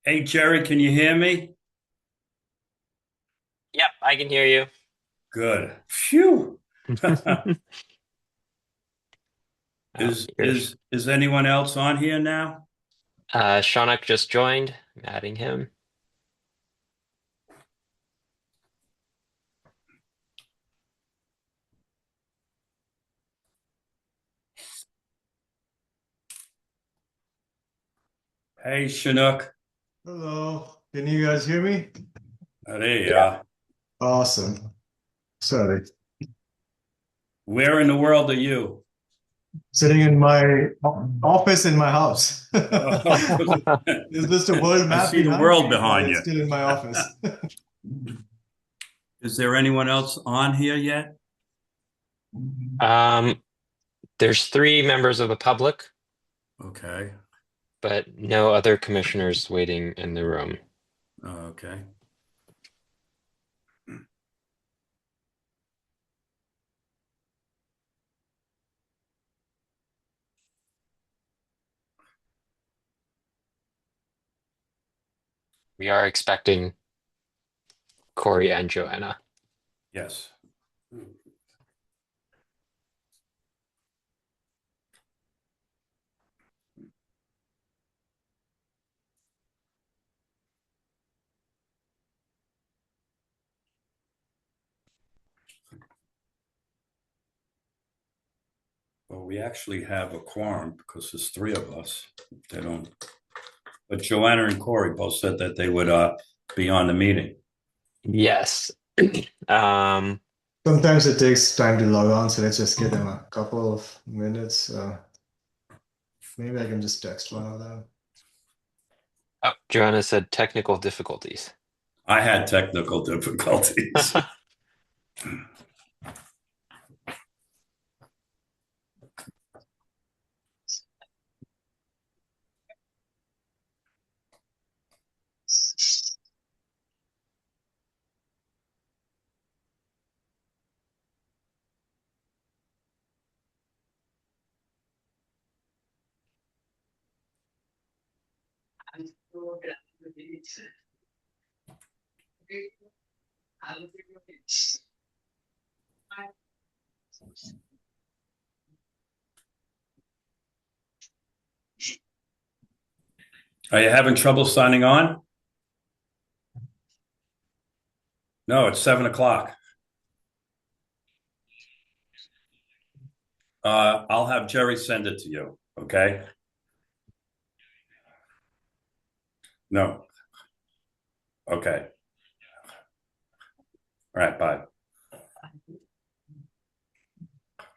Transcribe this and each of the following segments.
Hey, Jerry, can you hear me? Yep, I can hear you. Good. Phew. Oh, Is here's is is anyone else on here now? Shaunak just joined. I'm adding him. Hey, Chinook. Hello, can you guys hear me? There you Yeah. are. Awesome. Sorry. Where in the world are you? Sitting in my office in my house. Oh, There's just a world I map see the behind world me, but behind it's you. still in my office. Is there anyone else on here yet? Um, there's three members of the public, Okay. but no other commissioners waiting in the room. Okay. We are expecting Corey and Joanna. Yes. Well, we actually have a quorum because there's three of us. They don't. But Joanna and Corey both said that they would be on the meeting. Yes. Um, Sometimes it takes time to log on, so let's just give them a couple of minutes. Maybe I can just text one of them. oh, Joanna said technical difficulties. I had technical difficulties. Are you having trouble signing on? No, it's 7 o'clock. I'll have Jerry send it to you. Okay. No. Okay. All right. Bye.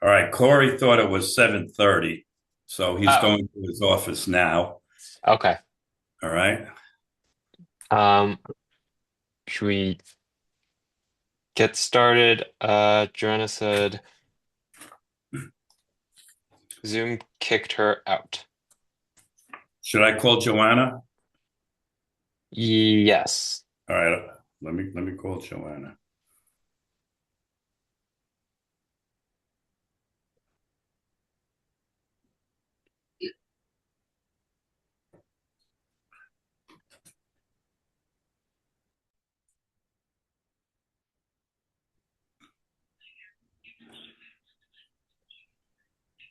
All right. Corey thought it was 7:30, so he's Oh, going to his office now. okay. All right. Um, should we get started? Joanna said Zoom kicked her out. Should I call Joanna? Yes. All right. Let me call Joanna.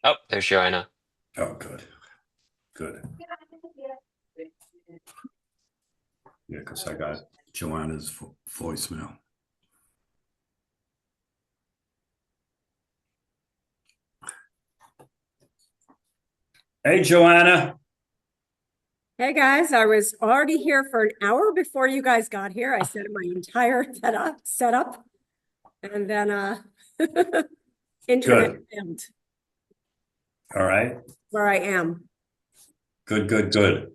Oh, there's Joanna. Oh, good. Good. Yeah, because I got Joanna's voicemail. Hey, Joanna. Hey guys, I was already here for an hour before you guys got here. I set my entire setup and then internet Good. failed All right. where I am. Good. Good. Good.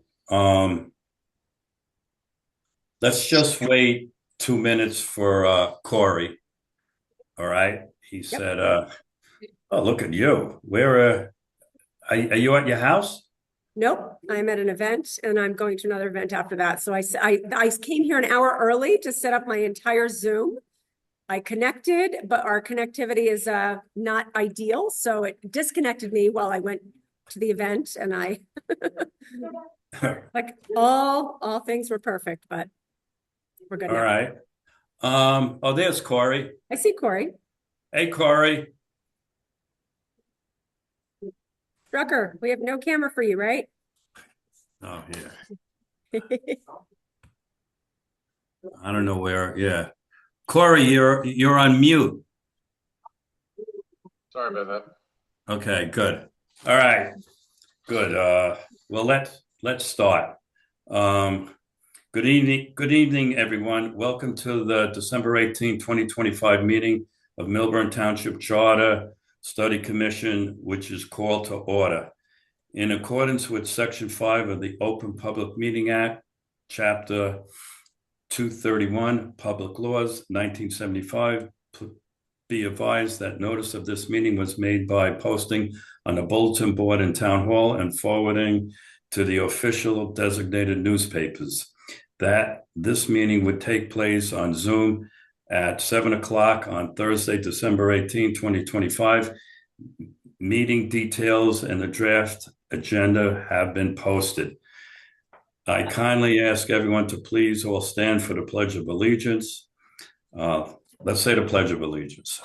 Let's just wait 2 minutes for Corey. All right. He Yep. said, "Oh, look at you. Are you at your house?" Nope. I'm at an event and I'm going to another event after that. So I came here an hour early to set up my entire Zoom. I connected, but our connectivity is not ideal. So it disconnected me while I went to the event and I Like all things were perfect, but we're good All now. right. Oh, there's Corey. I see Corey. Hey, Corey. Drucker, we have no camera for you, right? Oh, yeah. I don't know where. Yeah. Corey, you're on mute. Sorry about that. Okay, good. All right. Good. Well, let's start. Good evening, everyone. Welcome to the December 18, 2025 meeting of Milburn Township Charter Study Commission, which is called to order. In accordance with Section 5 of the Open Public Meeting Act, Chapter 231, Public Laws, 1975, be advised that notice of this meeting was made by posting on the bulletin board in Town Hall and forwarding to the official designated newspapers. That this meeting would take place on Zoom at 7 o'clock on Thursday, December 18, 2025. Meeting details and the draft agenda have been posted. I kindly ask everyone to please all stand for the Pledge of Allegiance. Let's say the Pledge of Allegiance.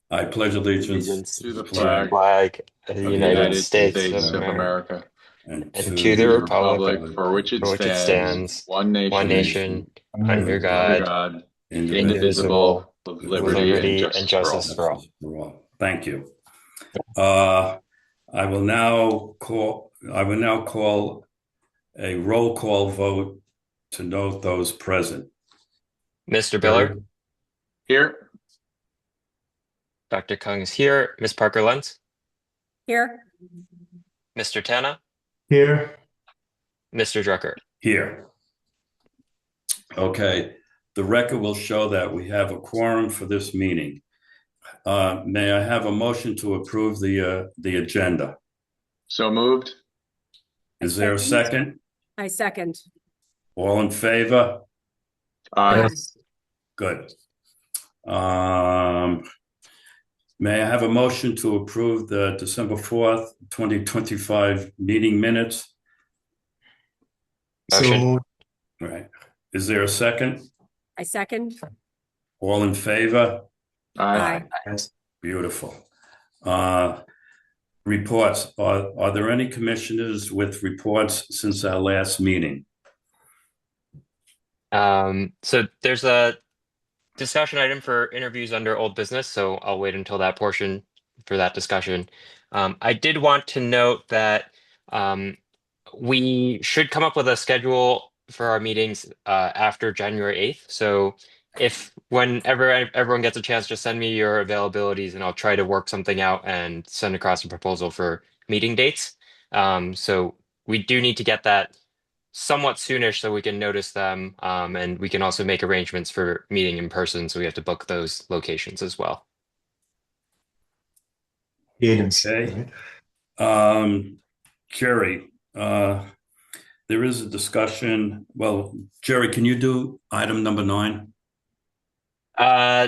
I pledge allegiance To the to the flag flag of the of the United States of of America, America, and and to the republic for which it for which it stands, stands, one one nation, nation, under under God, God, indivisible. indivisible, with with liberty and and justice for all. justice for all. Thank you. I will now call a roll call vote to note those present. Mr. Biller, Here, Dr. Kung is here. Ms. Parker Lentz, Here, Mr. Tana, Here. Mr. Drucker. Here. Okay, the record will show that we have a quorum for this meeting. May I have a motion to approve the agenda? so moved. Is there a second? I second. All in favor? Aye. Good. May I have a motion to approve the December 4th, 2025 meeting minutes? So Motion. moved. Right. Is there a second? I second. All in favor? Aye. Yes. Beautiful. Reports. Are there any commissioners with reports since our last meeting? So there's a discussion item for interviews under old business, so I'll wait until that portion for that discussion. I did want to note that we should come up with a schedule for our meetings after January 8th. So if whenever everyone gets a chance, just send me your availabilities and I'll try to work something out and send across a proposal for meeting dates. So we do need to get that somewhat soonish so we can notice them. And we can also make arrangements for meeting in person. So we have to book those locations as well. Cadence. Okay. Right? Jerry, there is a discussion. Well, Jerry, can you do item number 9?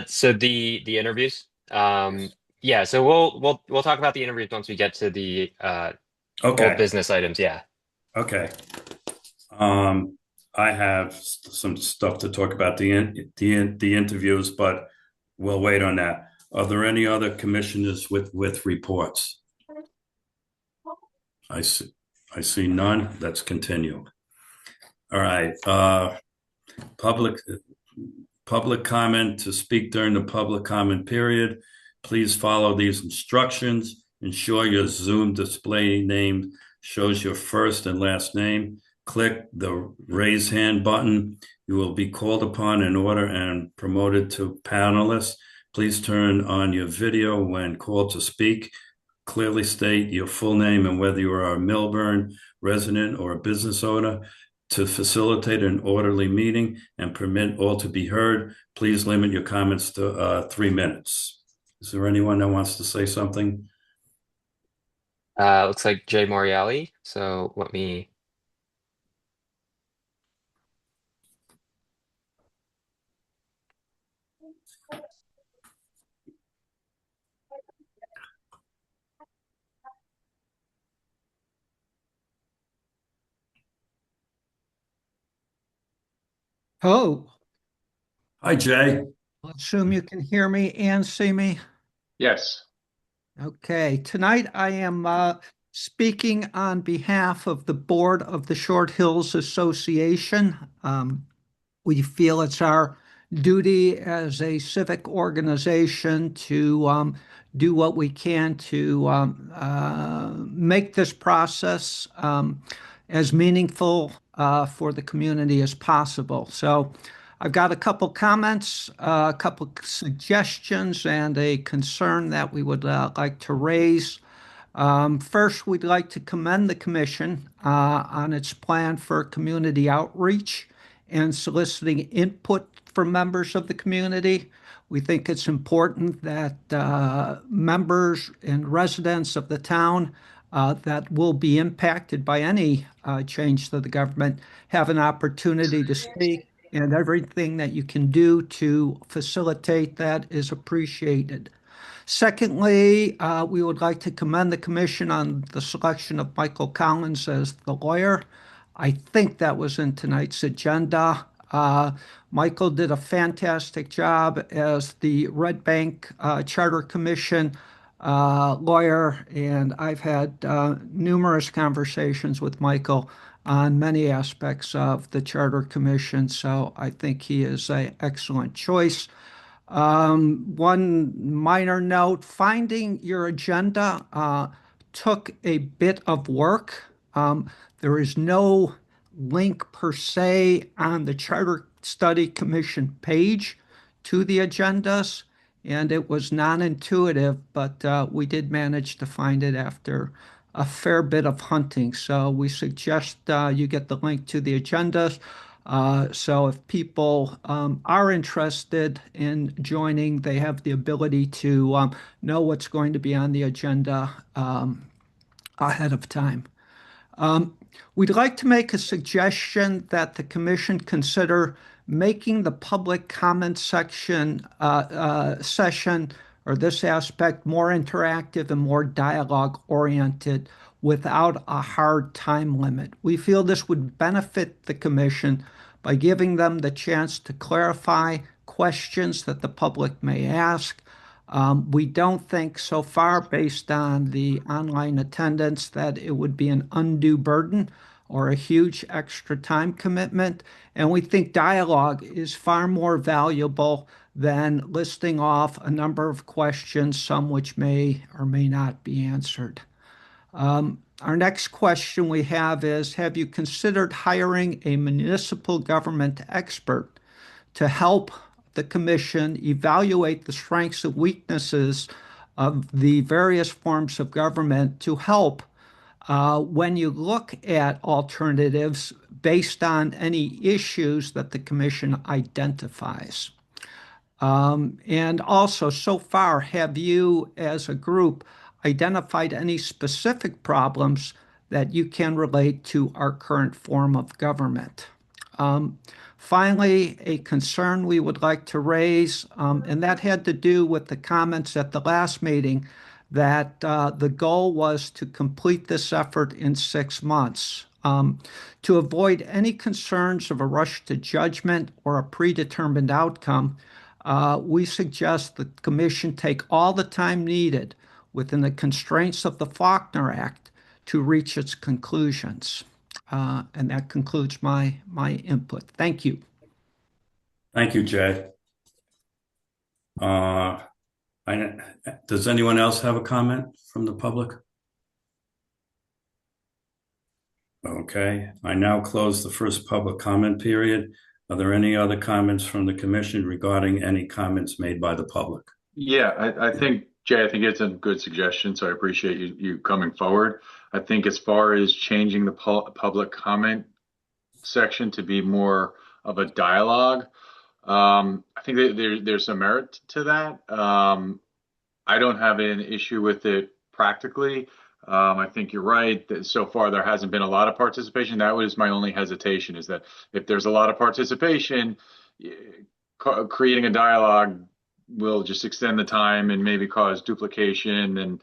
So the interviews. Yeah, so we'll talk about the interviews once we get to the old Okay. business items. Yeah. Okay. I have some stuff to talk about the interviews, but we'll wait on that. Are there any other commissioners with reports? I see none. Let's continue. All right. Public comment. To speak during the public comment period, please follow these instructions. Ensure your Zoom display name shows your first and last name. Click the raise hand button. You will be called upon in order and promoted to panelist. Please turn on your video when called to speak. Clearly state your full name and whether you are a Milburn resident or a business owner. To facilitate an orderly meeting and permit all to be heard, please limit your comments to 3 minutes. Is there anyone that wants to say something? Looks like Jay Moriali. So let me. Oh, Hi, Jay. I assume you can hear me and see me. Yes. Okay, tonight I am speaking on behalf of the board of the Short Hills Association. We feel it's our duty as a civic organization to do what we can to make this process as meaningful for the community as possible. So I've got a couple comments, a couple suggestions, and a concern that we would like to raise. First, we'd like to commend the commission on its plan for community outreach and soliciting input from members of the community. We think it's important that members and residents of the town that will be impacted by any change to the government have an opportunity to speak, and everything that you can do to facilitate that is appreciated. Secondly, we would like to commend the commission on the selection of Michael Collins as the lawyer. I think that was in tonight's agenda. Michael did a fantastic job as the Red Bank Charter Commission lawyer, and I've had numerous conversations with Michael on many aspects of the Charter Commission, so I think he is an excellent choice. One minor note, finding your agenda took a bit of work. There is no link per se on the Charter Study Commission page to the agendas, and it was non-intuitive, but we did manage to find it after a fair bit of hunting. So we suggest you get the link to the agendas. So if people are interested in joining, they have the ability to know what's going to be on the agenda ahead of time. We'd like to make a suggestion that the commission consider making the public comment section session or this aspect more interactive and more dialogue oriented without a hard time limit. We feel this would benefit the commission by giving them the chance to clarify questions that the public may ask. We don't think so far, based on the online attendance, that it would be an undue burden or a huge extra time commitment. And we think dialogue is far more valuable than listing off a number of questions, some which may or may not be answered. Our next question we have is, have you considered hiring a municipal government expert to help the commission evaluate the strengths and weaknesses of the various forms of government to help when you look at alternatives based on any issues that the commission identifies? And also, so far, have you as a group identified any specific problems that you can relate to our current form of government? Finally, a concern we would like to raise, and that had to do with the comments at the last meeting, that the goal was to complete this effort in 6 months. To avoid any concerns of a rush to judgment or a predetermined outcome, we suggest the commission take all the time needed within the constraints of the Faulkner Act to reach its conclusions. And that concludes my input. Thank you. Thank you, Jay. Does anyone else have a comment from the public? Okay, I now close the first public comment period. Are there any other comments from the commission regarding any comments made by the public? Yeah, I think, Jay, I think it's a good suggestion, so I appreciate you coming forward. I think as far as changing the public comment section to be more of a dialogue, I think that there's some merit to that. I don't have an issue with it practically. I think you're right that so far there hasn't been a lot of participation. That was my only hesitation, is that if there's a lot of participation, creating a dialogue will just extend the time and maybe cause duplication.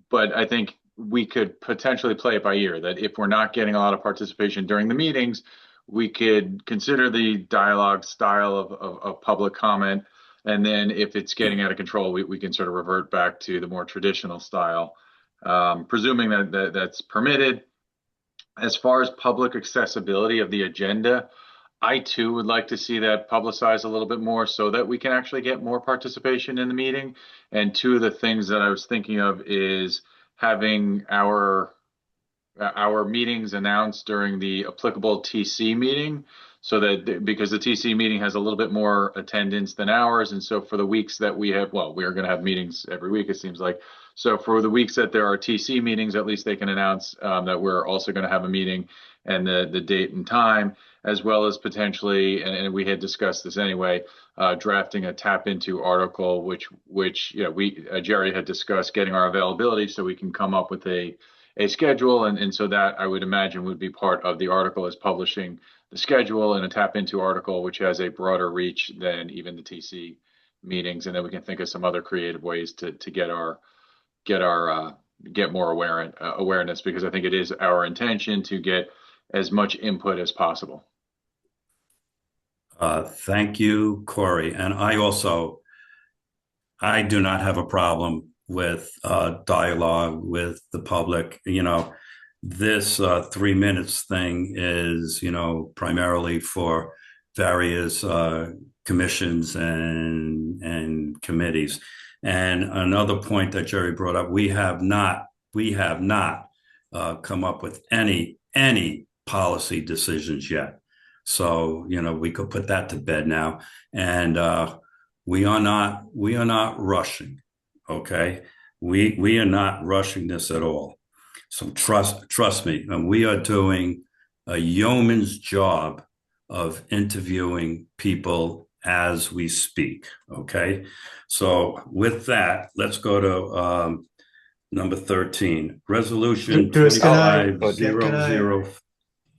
But I think we could potentially play it by ear, that if we're not getting a lot of participation during the meetings, we could consider the dialogue style of public comment. And then if it's getting out of control, we can sort of revert back to the more traditional style, presuming that's permitted. As far as public accessibility of the agenda, I too would like to see that publicized a little bit more so that we can actually get more participation in the meeting. And two of the things that I was thinking of is having our meetings announced during the applicable TC meeting, so that because the TC meeting has a little bit more attendance than ours, and so for the weeks that we have, well, we are going to have meetings every week, it seems like. So for the weeks that there are TC meetings, at least they can announce that we're also going to have a meeting and the date and time, as well as potentially, and we had discussed this anyway, drafting a tap into article, which Jerry had discussed getting our availability so we can come up with a schedule, and so that I would imagine would be part of the article, is publishing the schedule and a tap into article, which has a broader reach than even the TC meetings, and then we can think of some other creative ways to get more awareness, because I think it is our intention to get as much input as possible. Thank you, Corey. And I do not have a problem with dialogue with the public. This 3 minutes thing is, primarily for various commissions and committees. And another point that Jerry brought up, we have not come up with any policy decisions yet. So, we could put that to bed now. And we are not rushing. Okay. We are not rushing this at all. So trust me. And we are doing a yeoman's job of interviewing people as we speak. Okay. So with that, let's go to number 13, resolution Chris, can I- 2500.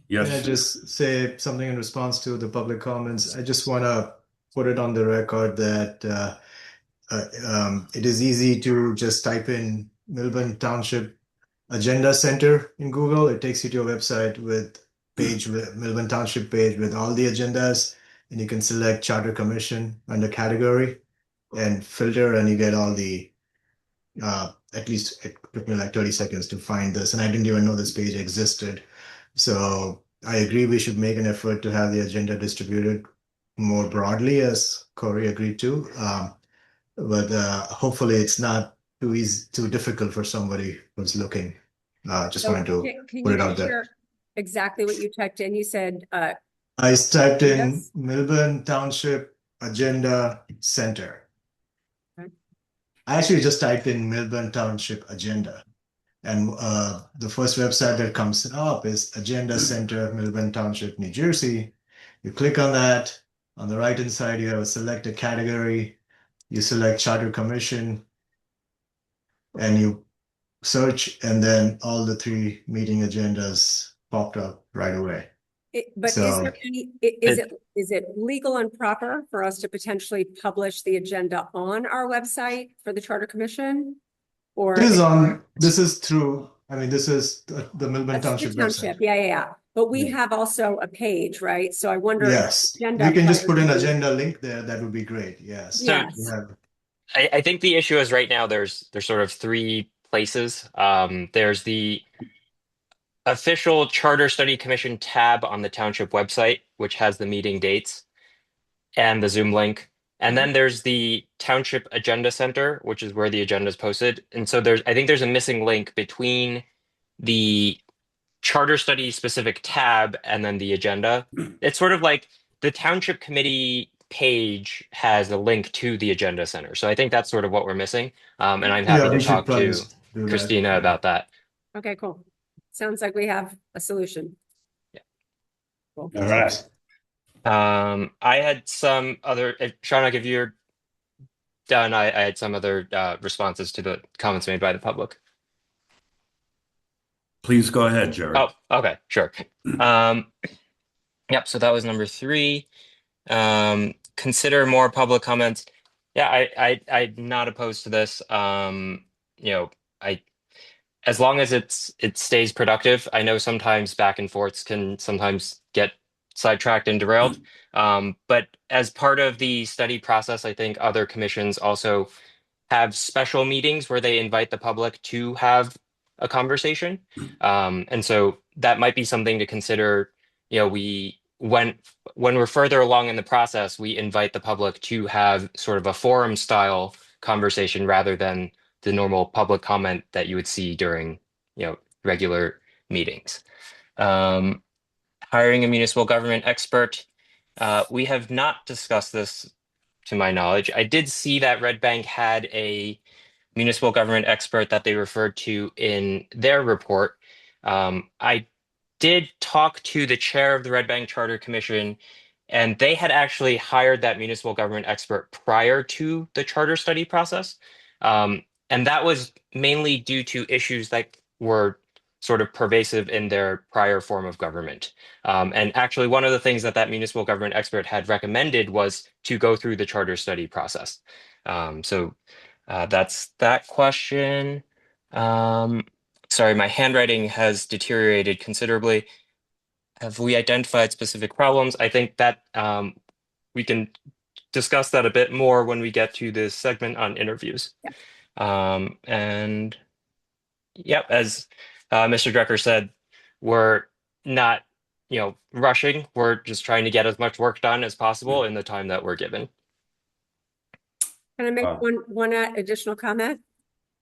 Yes. Can I just say something in response to the public comments? I just want to put it on the record that it is easy to just type in Milburn Township Agenda Center in Google. It takes you to a website with Milburn Township page with all the agendas, and you can select Charter Commission under category and filter, and you get all the, at least it took me like 30 seconds to find this, and I didn't even know this page existed. So I agree we should make an effort to have the agenda distributed more broadly, as Corey agreed to. But hopefully it's not too difficult for somebody who's looking. Just wanted to put it out there. Exactly what you typed in. You said I typed in yes. Milburn Township Agenda Center. Okay. I actually just typed in Milburn Township Agenda. And the first website that comes up is Agenda Center, Milburn Township, New Jersey. You click on that. On the right-hand side, you have a select a category. You select Charter Commission, and you search, and then all the 3 meeting agendas popped up right away. But So- is there any, is it legal and proper for us to potentially publish the agenda on our website for the Charter Commission? Or This is through, this is the Milburn that's Township the township. website. Yeah. But we Yeah. have also a page, right? So I wonder. if Yes, agenda you can just put an priorities- agenda link there. That would be great. Yes. Yes. You have- I think the issue is right now there's sort of 3 places. There's the official Charter Study Commission tab on the township website, which has the meeting dates and the Zoom link. And then there's the Township Agenda Center, which is where the agenda is posted. And so I think there's a missing link between the Charter Study specific tab and then the agenda. It's sort of like the Township Committee page has a link to the Agenda Center. So I think that's sort of what we're missing. And I'm happy Yeah, to we should talk probably to do that. Christina about that. Okay, cool. Sounds like we have a solution. Yeah. Cool. All right. I had some other, Shaunak, if you're done, I had some other responses to the comments made by the public. Please go ahead, Jerry. Oh, okay, sure. Yep, so that was number 3. Consider more public comments. Yeah, I'm not opposed to this. As long as it stays productive. I know sometimes back and forths can sometimes get sidetracked and derailed. But as part of the study process, I think other commissions also have special meetings where they invite the public to have a conversation. And so that might be something to consider. When we're further along in the process, we invite the public to have sort of a forum style conversation rather than the normal public comment that you would see during, regular meetings. Hiring a municipal government expert. We have not discussed this to my knowledge. I did see that Red Bank had a municipal government expert that they referred to in their report. I did talk to the chair of the Red Bank Charter Commission, and they had actually hired that municipal government expert prior to the charter study process. And that was mainly due to issues that were sort of pervasive in their prior form of government. And actually, one of the things that municipal government expert had recommended was to go through the charter study process. So that's that question. Sorry, my handwriting has deteriorated considerably. Have we identified specific problems? I think that we can discuss that a bit more when we get to this segment on interviews. And yep, as Mr. Drucker said, we're not, rushing. We're just trying to get as much work done as possible in the time that we're given. Can I make one additional comment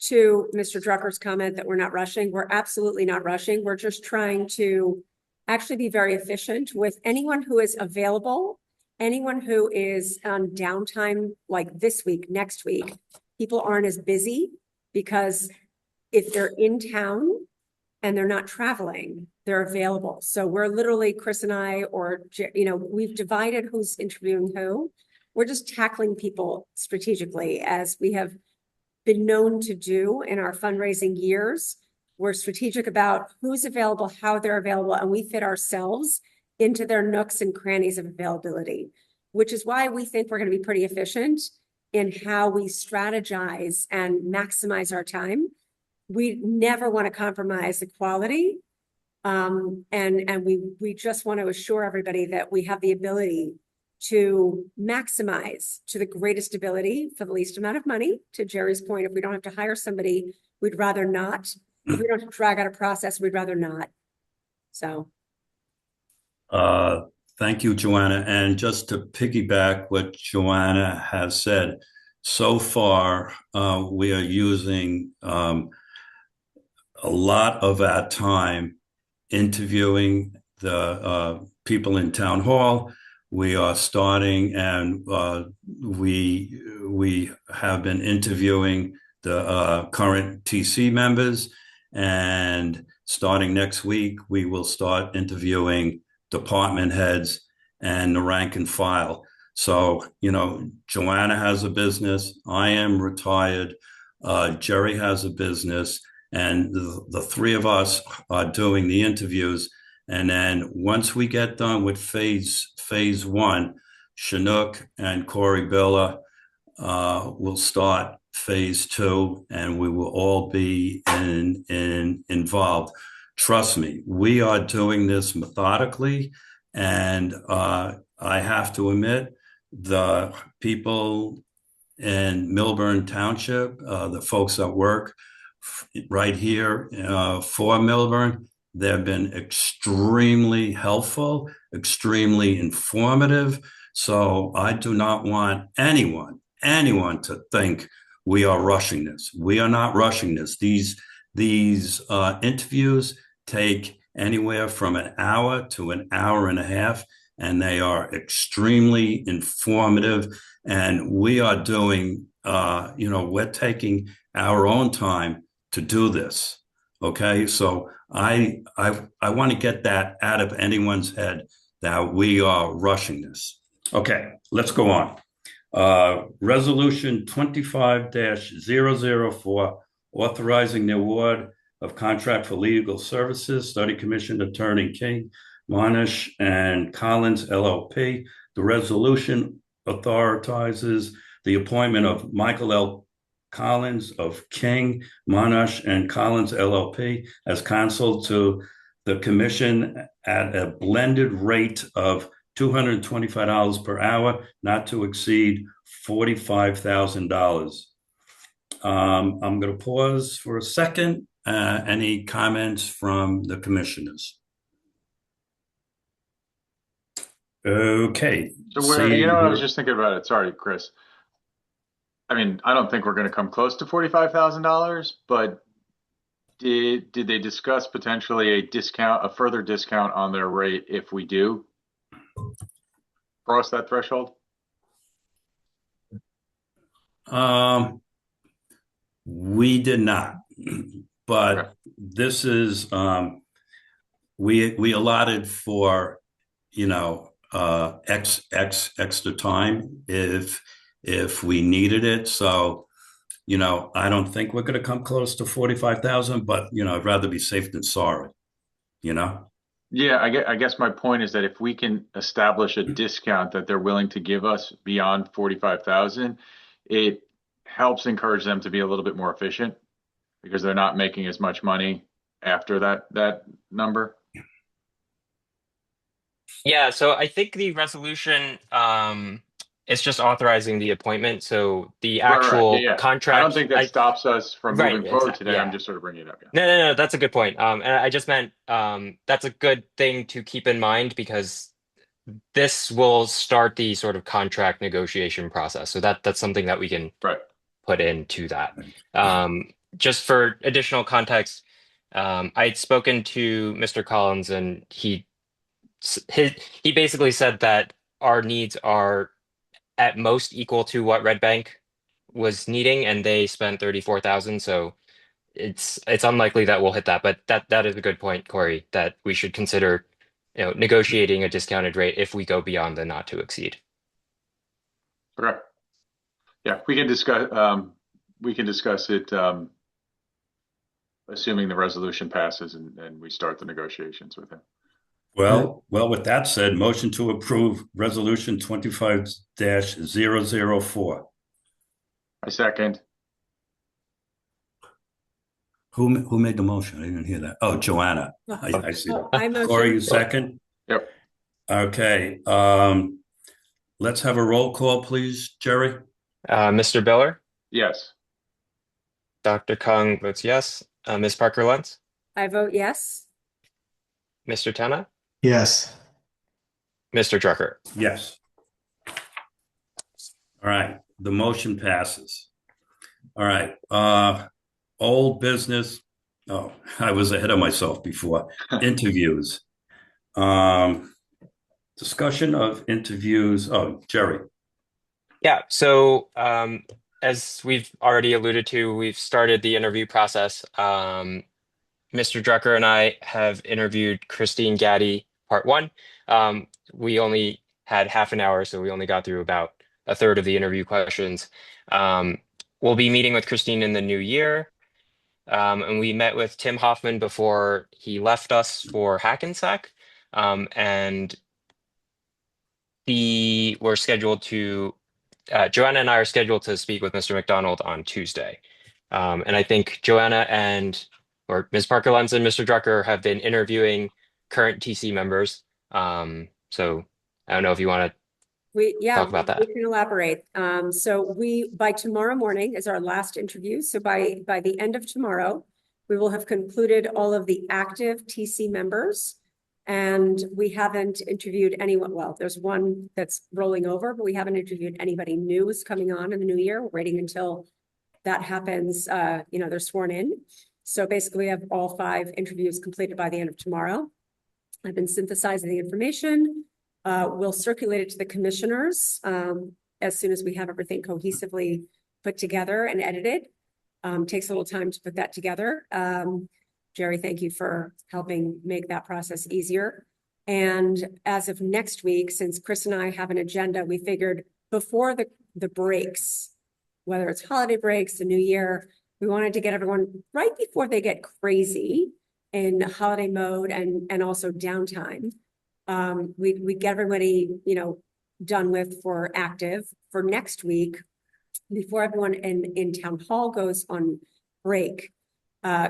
to Mr. Drucker's comment that we're not rushing? We're absolutely not rushing. We're just trying to actually be very efficient with anyone who is available, anyone who is on downtime like this week, next week. People aren't as busy because if they're in town and they're not traveling, they're available. So we're literally, Chris and I, or, we've divided who's interviewing who. We're just tackling people strategically as we have been known to do in our fundraising years. We're strategic about who's available, how they're available, and we fit ourselves into their nooks and crannies of availability, which is why we think we're going to be pretty efficient in how we strategize and maximize our time. We never want to compromise the quality. And we just want to assure everybody that we have the ability to maximize to the greatest ability for the least amount of money. To Jerry's point, if we don't have to hire somebody, we'd rather not. If we don't have to drag out a process, we'd rather not. So. Thank you, Joanna. And just to piggyback what Joanna has said, so far, we are using a lot of our time interviewing the people in town hall. We are starting, and we have been interviewing the current TC members, and starting next week, we will start interviewing department heads and the rank and file. So, Joanna has a business. I am retired. Jerry has a business, and the three of us are doing the interviews. And then once we get done with phase one, Chinook and Corey Billa will start phase two, and we will all be involved. Trust me, we are doing this methodically, and I have to admit, the people in Millburn Township, the folks that work right here for Millburn, they've been extremely helpful, extremely informative. So I do not want anyone to think we are rushing this. We are not rushing this. These interviews take anywhere from an hour to an hour and a half, and they are extremely informative. And we are doing, we're taking our own time to do this. Okay, so I want to get that out of anyone's head that we are rushing this. Okay, let's go on. Resolution 25-004, authorizing the award of contract for legal services, Study Commission Attorney King, Monash, and Collins, LLP. The resolution authorizes the appointment of Michael L. Collins of King, Monash, and Collins, LLP as counsel to the commission at a blended rate of $225 per hour, not to exceed $45,000. I'm going to pause for a second. Any comments from the commissioners? Okay. So I was just thinking about it. Sorry, Chris. I mean, I don't think we're going to come close to $45,000, but did they discuss potentially a further discount on their rate if we do cross that threshold? We did not, but Okay. this is we allotted for extra time if we needed it. So I don't think we're going to come close to 45,000, but I'd rather be safe than sorry. Yeah, I guess my point is that if we can establish a discount that they're willing to give us beyond 45,000, it helps encourage them to be a little bit more efficient because they're not making as much money after that number. Yeah, so I think the resolution is just authorizing the appointment. So the actual Yeah. contract. I don't think that stops us from Right, moving forward exactly, today. yeah. I'm just sort of bringing it up. Yeah. No, that's a good point. And I just meant that's a good thing to keep in mind because this will start the sort of contract negotiation process. So that's something that we can Right. put into that. Just for additional context, I'd spoken to Mr. Collins, and he basically said that our needs are at most equal to what Red Bank was needing, and they spent 34,000. So it's unlikely that we'll hit that. But that is a good point, Corey, that we should consider, negotiating a discounted rate if we go beyond the not to exceed. Okay. Yeah, we can discuss. It, assuming the resolution passes and we start the negotiations with him. Well, with that said, motion to approve resolution 25-004. I second. Who made the motion? I didn't hear that. Oh, Joanna. I see that. I motion. Corey, you second? Yep. Okay. Let's have a roll call, please, Jerry. Mr. Biller? Yes. Dr. Kung votes yes. Ms. Parker-Lentz? I vote yes. Mr. Tana? Yes. Mr. Drucker? Yes. All right. The motion passes. All right. Old business. Oh, I was ahead of myself before. Interviews. Discussion of interviews. Oh, Jerry. Yeah, so as we've already alluded to, we've started the interview process. Mr. Drucker and I have interviewed Christine Gaddy, part one. We only had half an hour, so we only got through about a third of the interview questions. We'll be meeting with Christine in the new year. And we met with Tim Hoffman before he left us for Hackensack. And we're scheduled to Joanna and I are scheduled to speak with Mr. McDonald on Tuesday. And I think Joanna or Ms. Parker-Lentz and Mr. Drucker have been interviewing current TC members. So I don't know if you want to talk about that. We can elaborate. So by tomorrow morning is our last interview. So by the end of tomorrow, we will have concluded all of the active TC members. And we haven't interviewed anyone. Well, there's one that's rolling over, but we haven't interviewed anybody new who's coming on in the new year. We're waiting until that happens. They're sworn in. So basically, we have all 5 interviews completed by the end of tomorrow. I've been synthesizing the information. We'll circulate it to the commissioners as soon as we have everything cohesively put together and edited. Takes a little time to put that together. Jerry, thank you for helping make that process easier. And as of next week, since Chris and I have an agenda, we figured before the breaks, whether it's holiday breaks, the new year, we wanted to get everyone right before they get crazy in holiday mode and also downtime. We get everybody, done with for active for next week before everyone in town hall goes on break.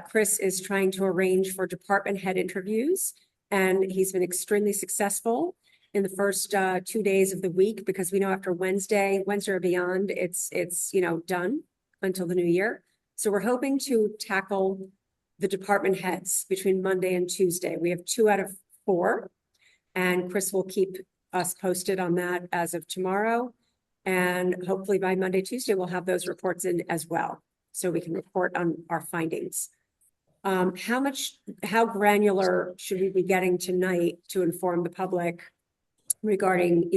Chris is trying to arrange for department head interviews, and he's been extremely successful in the first 2 days of the week, because we know after Wednesday or beyond, it's done until the new year. So we're hoping to tackle the department heads between Monday and Tuesday. We have 2 out of 4, and Chris will keep us posted on that as of tomorrow. And hopefully by Monday, Tuesday, we'll have those reports in as well, so we can report on our findings. How granular should we be getting tonight to inform the public regarding,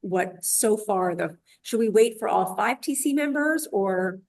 what so far should we wait for all 5 TC members, or?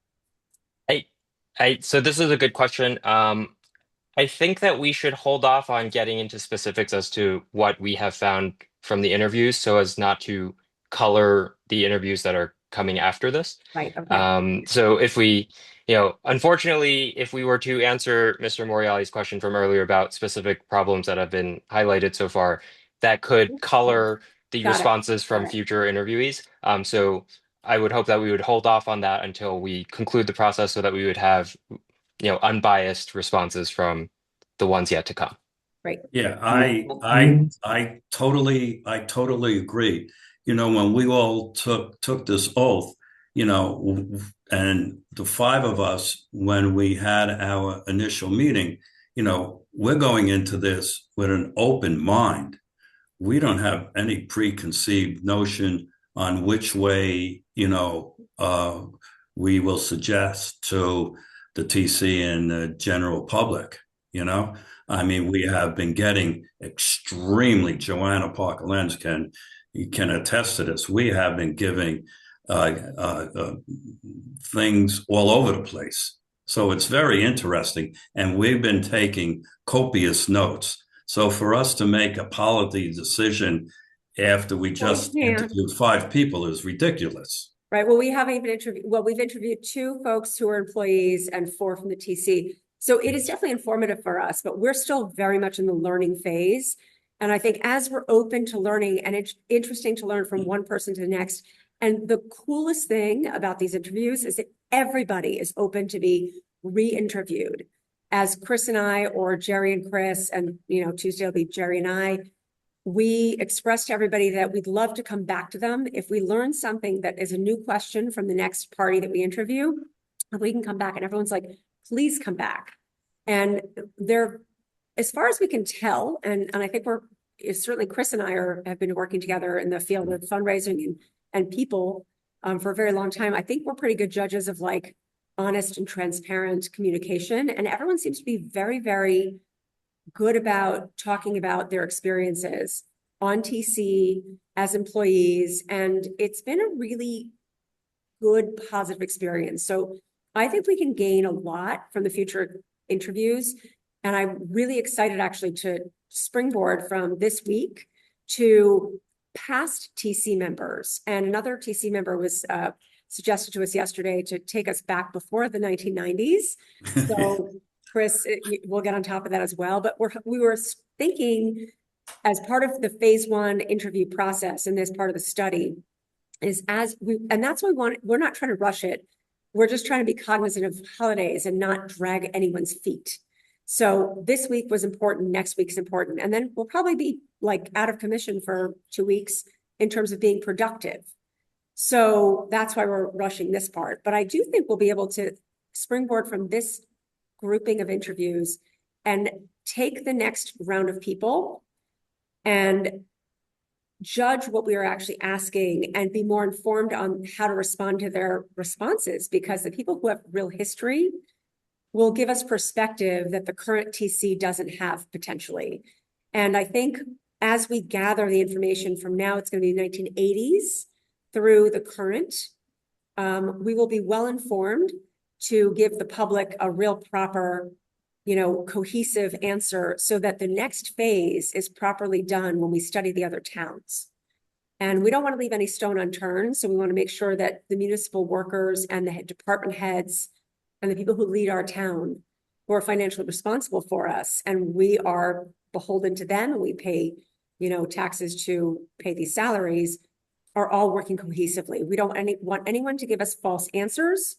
So this is a good question. I think that we should hold off on getting into specifics as to what we have found from the interviews, so as not to color the interviews that are coming after this. Right. Okay. So if we, unfortunately, if we were to answer Mr. Moriali's question from earlier about specific problems that have been highlighted so far, that could color the Got it. responses from Got it. future interviewees. So I would hope that we would hold off on that until we conclude the process, so that we would have, unbiased responses from the ones yet to come. Right. Yeah, I totally agree. When we all took this oath, and the 5 of us, when we had our initial meeting, we're going into this with an open mind. We don't have any preconceived notion on which way, we will suggest to the TC and the general public. I mean, we have been getting extremely, Joanna Parker-Lenz can attest to this. We have been giving things all over the place. So it's very interesting. And we've been taking copious notes. So for us to make a policy decision after we just interviewed 5 people is ridiculous. Right. Well, we haven't even interviewed. Well, we've interviewed 2 folks who are employees and 4 from the TC. So it is definitely informative for us, but we're still very much in the learning phase. And I think as we're open to learning, and it's interesting to learn from one person to the next. And the coolest thing about these interviews is that everybody is open to be re-interviewed. As Chris and I, or Jerry and Chris, and Tuesday will be Jerry and I, we expressed to everybody that we'd love to come back to them. If we learn something that is a new question from the next party that we interview, we can come back, and everyone's like, please come back. And they're, as far as we can tell, and I think certainly Chris and I have been working together in the field of fundraising and people for a very long time. I think we're pretty good judges of honest and transparent communication. And everyone seems to be very, very good about talking about their experiences on TC as employees. And it's been a really good, positive experience. So I think we can gain a lot from the future interviews. And I'm really excited actually to springboard from this week to past TC members. And another TC member was suggested to us yesterday to take us back before the 1990s. So Chris, we'll get on top of that as well. But we were thinking, as part of the phase 1 interview process in this part of the study, and that's why we're not trying to rush it. We're just trying to be cognizant of holidays and not drag anyone's feet. So this week was important, next week's important. And then we'll probably be out of commission for 2 weeks in terms of being productive. So that's why we're rushing this part. But I do think we'll be able to springboard from this grouping of interviews and take the next round of people and judge what we are actually asking and be more informed on how to respond to their responses, because the people who have real history will give us perspective that the current TC doesn't have potentially. And I think as we gather the information from now, it's going to be 1980s through the current, we will be well informed to give the public a real proper, cohesive answer, so that the next phase is properly done when we study the other towns. And we don't want to leave any stone unturned. So we want to make sure that the municipal workers and the department heads and the people who lead our town, who are financially responsible for us, and we are beholden to them, and we pay, taxes to pay these salaries, are all working cohesively. We don't want anyone to give us false answers.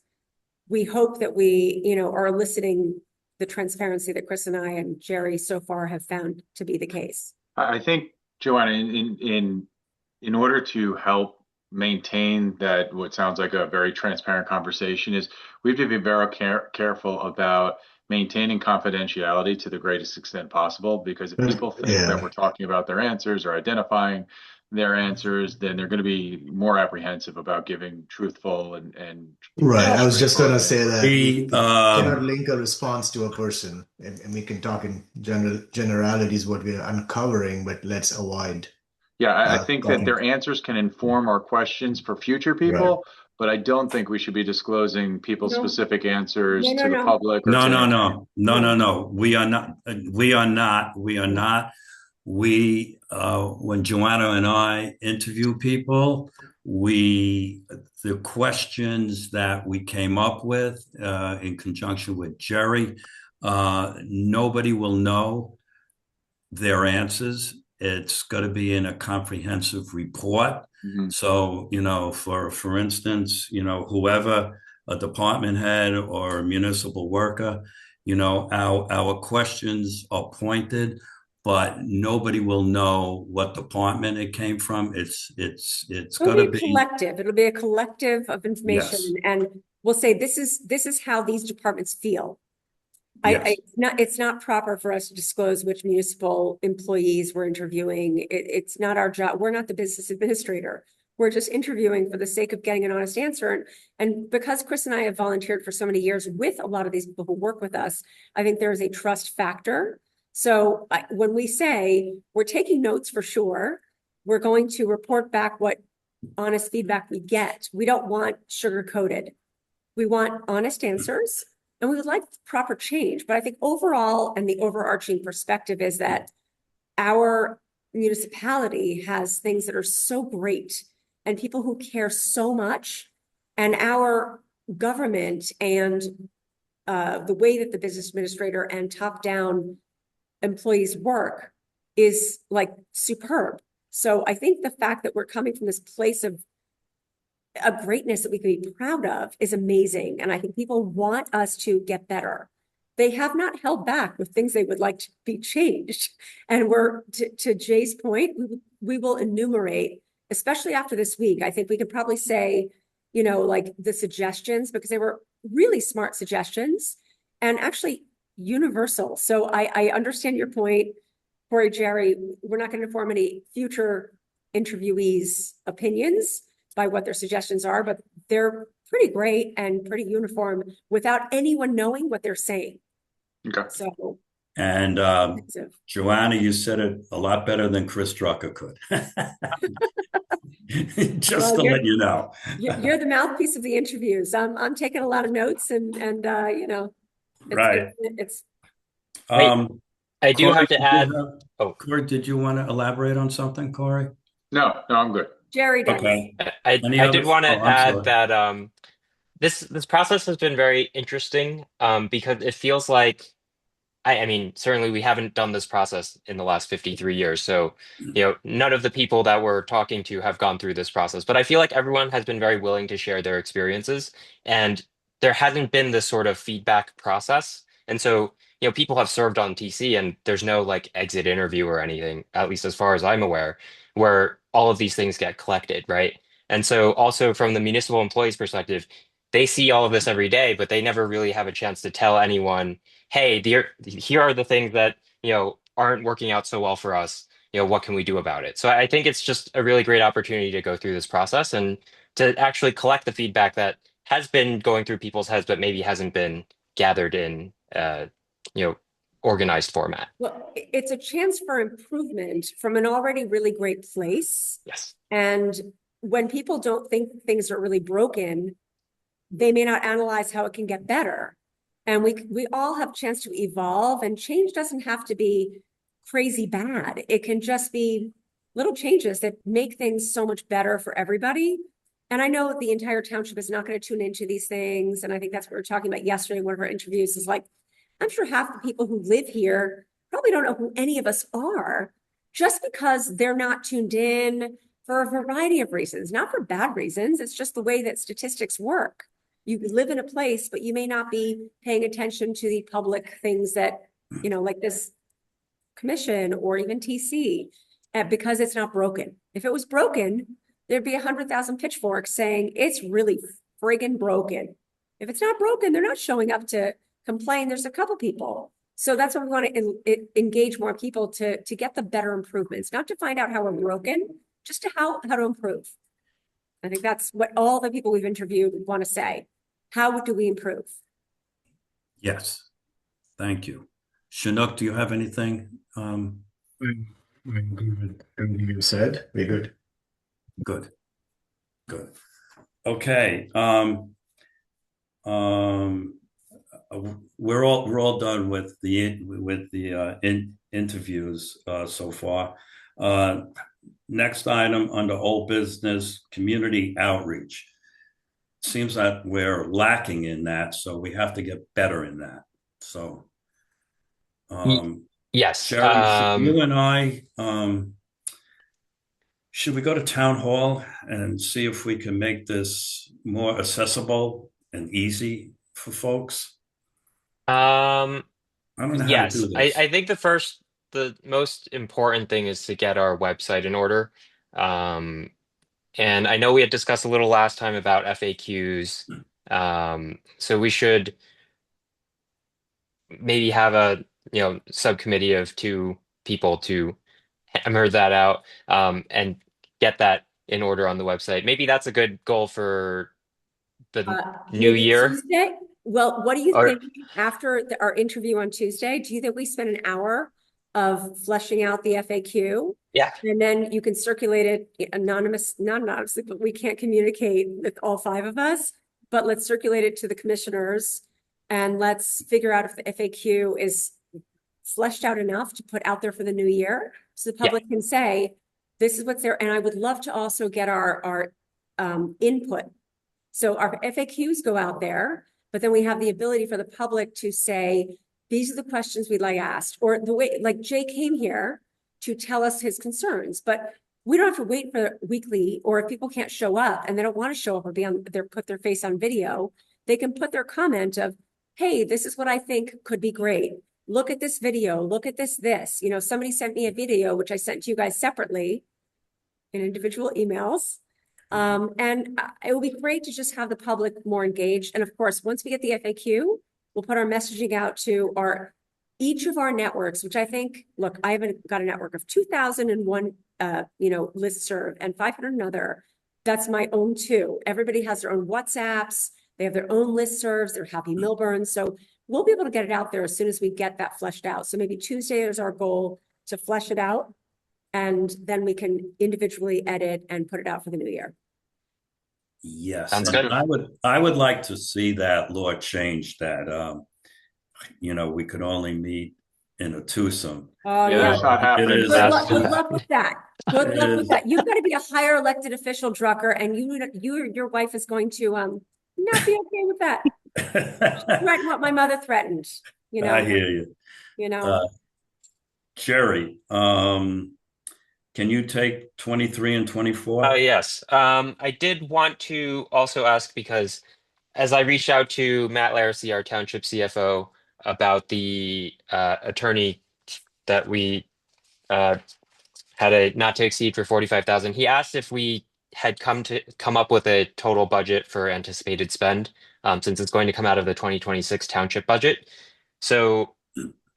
We hope that we, are eliciting the transparency that Chris and I and Jerry so far have found to be the case. I think, Joanna, in order to help maintain that what sounds like a very transparent conversation is we have to be very careful about maintaining confidentiality to the greatest extent possible, because if people think that we're talking about their answers or identifying their answers, then they're going to be more apprehensive about giving truthful and Right. I was just going to say that We, cannot link a response to a person, and we can talk in generalities what we're uncovering, but let's avoid. Yeah, I think that their answers can inform our questions for future people, but I don't think we should be disclosing people's No. specific answers No, to no, the no. public. Or no, to no, no, no, no, no. We are not. We are not. We are not. We, when Joanna and I interview people, the questions that we came up with in conjunction with Jerry, nobody will know their answers. It's got to be in a comprehensive report. Mhm. So, for instance, whoever, a department head or a municipal worker, our questions are pointed, but nobody will know what department it came from. It's It'll got to be be. collective. It'll be a collective of information, Yes. and we'll say this is how these departments feel. Yes. It's not proper for us to disclose which municipal employees we're interviewing. It's not our job. We're not the business administrator. We're just interviewing for the sake of getting an honest answer. And because Chris and I have volunteered for so many years with a lot of these people who work with us, I think there is a trust factor. So when we say we're taking notes for sure, we're going to report back what honest feedback we get. We don't want sugar-coated. We want honest answers. And we would like proper change, but I think overall, and the overarching perspective is that our municipality has things that are so great and people who care so much, and our government and the way that the business administrator and top-down employees work is like superb. So I think the fact that we're coming from this place of a greatness that we can be proud of is amazing. And I think people want us to get better. They have not held back with things they would like to be changed. And we're, to Jay's point, we will enumerate, especially after this week. I think we could probably say, like the suggestions, because they were really smart suggestions and actually universal. So I understand your point, Corey, Jerry. We're not going to inform any future interviewees' opinions by what their suggestions are, but they're pretty great and pretty uniform without anyone knowing what they're saying. Okay. So, and Joanna, you said it a lot better than Chris Drucker could. Just to let you know. You're the mouthpiece of the interviews. I'm taking a lot of notes and right. It's I do have to add. Corey, did you want to elaborate on something, Corey? No, I'm good. Jerry does. Okay. I did want to add that this process has been very interesting because it feels like, I mean, certainly we haven't done this process in the last 53 years. So, none of the people that we're talking to have gone through this process, but I feel like everyone has been very willing to share their experiences, and there hasn't been this sort of feedback process. And so, people have served on TC and there's no like exit interview or anything, at least as far as I'm aware, where all of these things get collected, right? And so also from the municipal employees' perspective, they see all of this every day, but they never really have a chance to tell anyone, hey, here are the things that, aren't working out so well for us. What can we do about it? So I think it's just a really great opportunity to go through this process and to actually collect the feedback that has been going through people's heads, but maybe hasn't been gathered in, organized format. Well, it's a chance for improvement from an already really great place. Yes. And when people don't think things are really broken, they may not analyze how it can get better. And we all have a chance to evolve, and change doesn't have to be crazy bad. It can just be little changes that make things so much better for everybody. And I know the entire township is not going to tune into these things. And I think that's what we were talking about yesterday in one of our interviews, is like, I'm sure half the people who live here probably don't know who any of us are, just because they're not tuned in for a variety of reasons, not for bad reasons. It's just the way that statistics work. You live in a place, but you may not be paying attention to the public things that, like this commission or even TC, because it's not broken. If it was broken, there'd be 100,000 pitchforks saying it's really friggin' broken. If it's not broken, they're not showing up to complain. There's a couple people. So that's why we want to engage more people to get the better improvements, not to find out how we're broken, just to how to improve. I think that's what all the people we've interviewed want to say. How do we improve? Yes. Thank you. Chinook, do you have anything? I'm good. Everything you said, we're good. Good. Good. Okay. We're all done with the interviews so far. Next item under old business, community outreach. Seems that we're lacking in that, so we have to get better in that. So, Yes. Sherry, you and I, should we go to town hall and see if we can make this more accessible and easy for folks? I don't know how Yes, to do this. I think the most important thing is to get our website in order. And I know we had discussed a little last time about FAQs. So we should maybe have a subcommittee of 2 people to hammer that out and get that in order on the website. Maybe that's a good goal for the new Maybe year. Tuesday? Well, what do you Or- think after our interview on Tuesday? Do you think we spend an hour of fleshing out the FAQ? Yeah. And then you can circulate it not anonymously, but we can't communicate with all 5 of us. But let's circulate it to the commissioners and let's figure out if the FAQ is fleshed out enough to put out there for the new year. So the public can say, this is what's there. And I would love to also get our input. So our FAQs go out there, but then we have the ability for the public to say, these are the questions we'd like asked, or the way, like Jay came here to tell us his concerns, but we don't have to wait for weekly, or if people can't show up and they don't want to show up or put their face on video, they can put their comment of, hey, this is what I think could be great. Look at this video, look at this. Somebody sent me a video, which I sent to you guys separately in individual emails. And it would be great to just have the public more engaged. And of course, once we get the FAQ, we'll put our messaging out to each of our networks, which I think, look, I haven't got a network of 2001, listserv and 500 another. That's my own too. Everybody has their own WhatsApps. They have their own listservs. They're Happy Milburn. So we'll be able to get it out there as soon as we get that fleshed out. So maybe Tuesday is our goal to flesh it out. And then we can individually edit and put it out for the new year. Yes, Sounds and good. I would like to see that law change that, we could only meet in a twosome. Oh, Yeah, yeah. that's not happening. It is- Good luck with that. Good It luck is. with that. You've got to be a higher elected official, Drucker, and your wife is going to not be okay with that. Threaten what my mother threatened. I hear you. Jerry, can you take 23 and 24? Yes. I did want to also ask, because as I reached out to Matt Larissy, our township CFO, about the attorney that we had a not to exceed for 45,000, he asked if we had come up with a total budget for anticipated spend, since it's going to come out of the 2026 township budget. So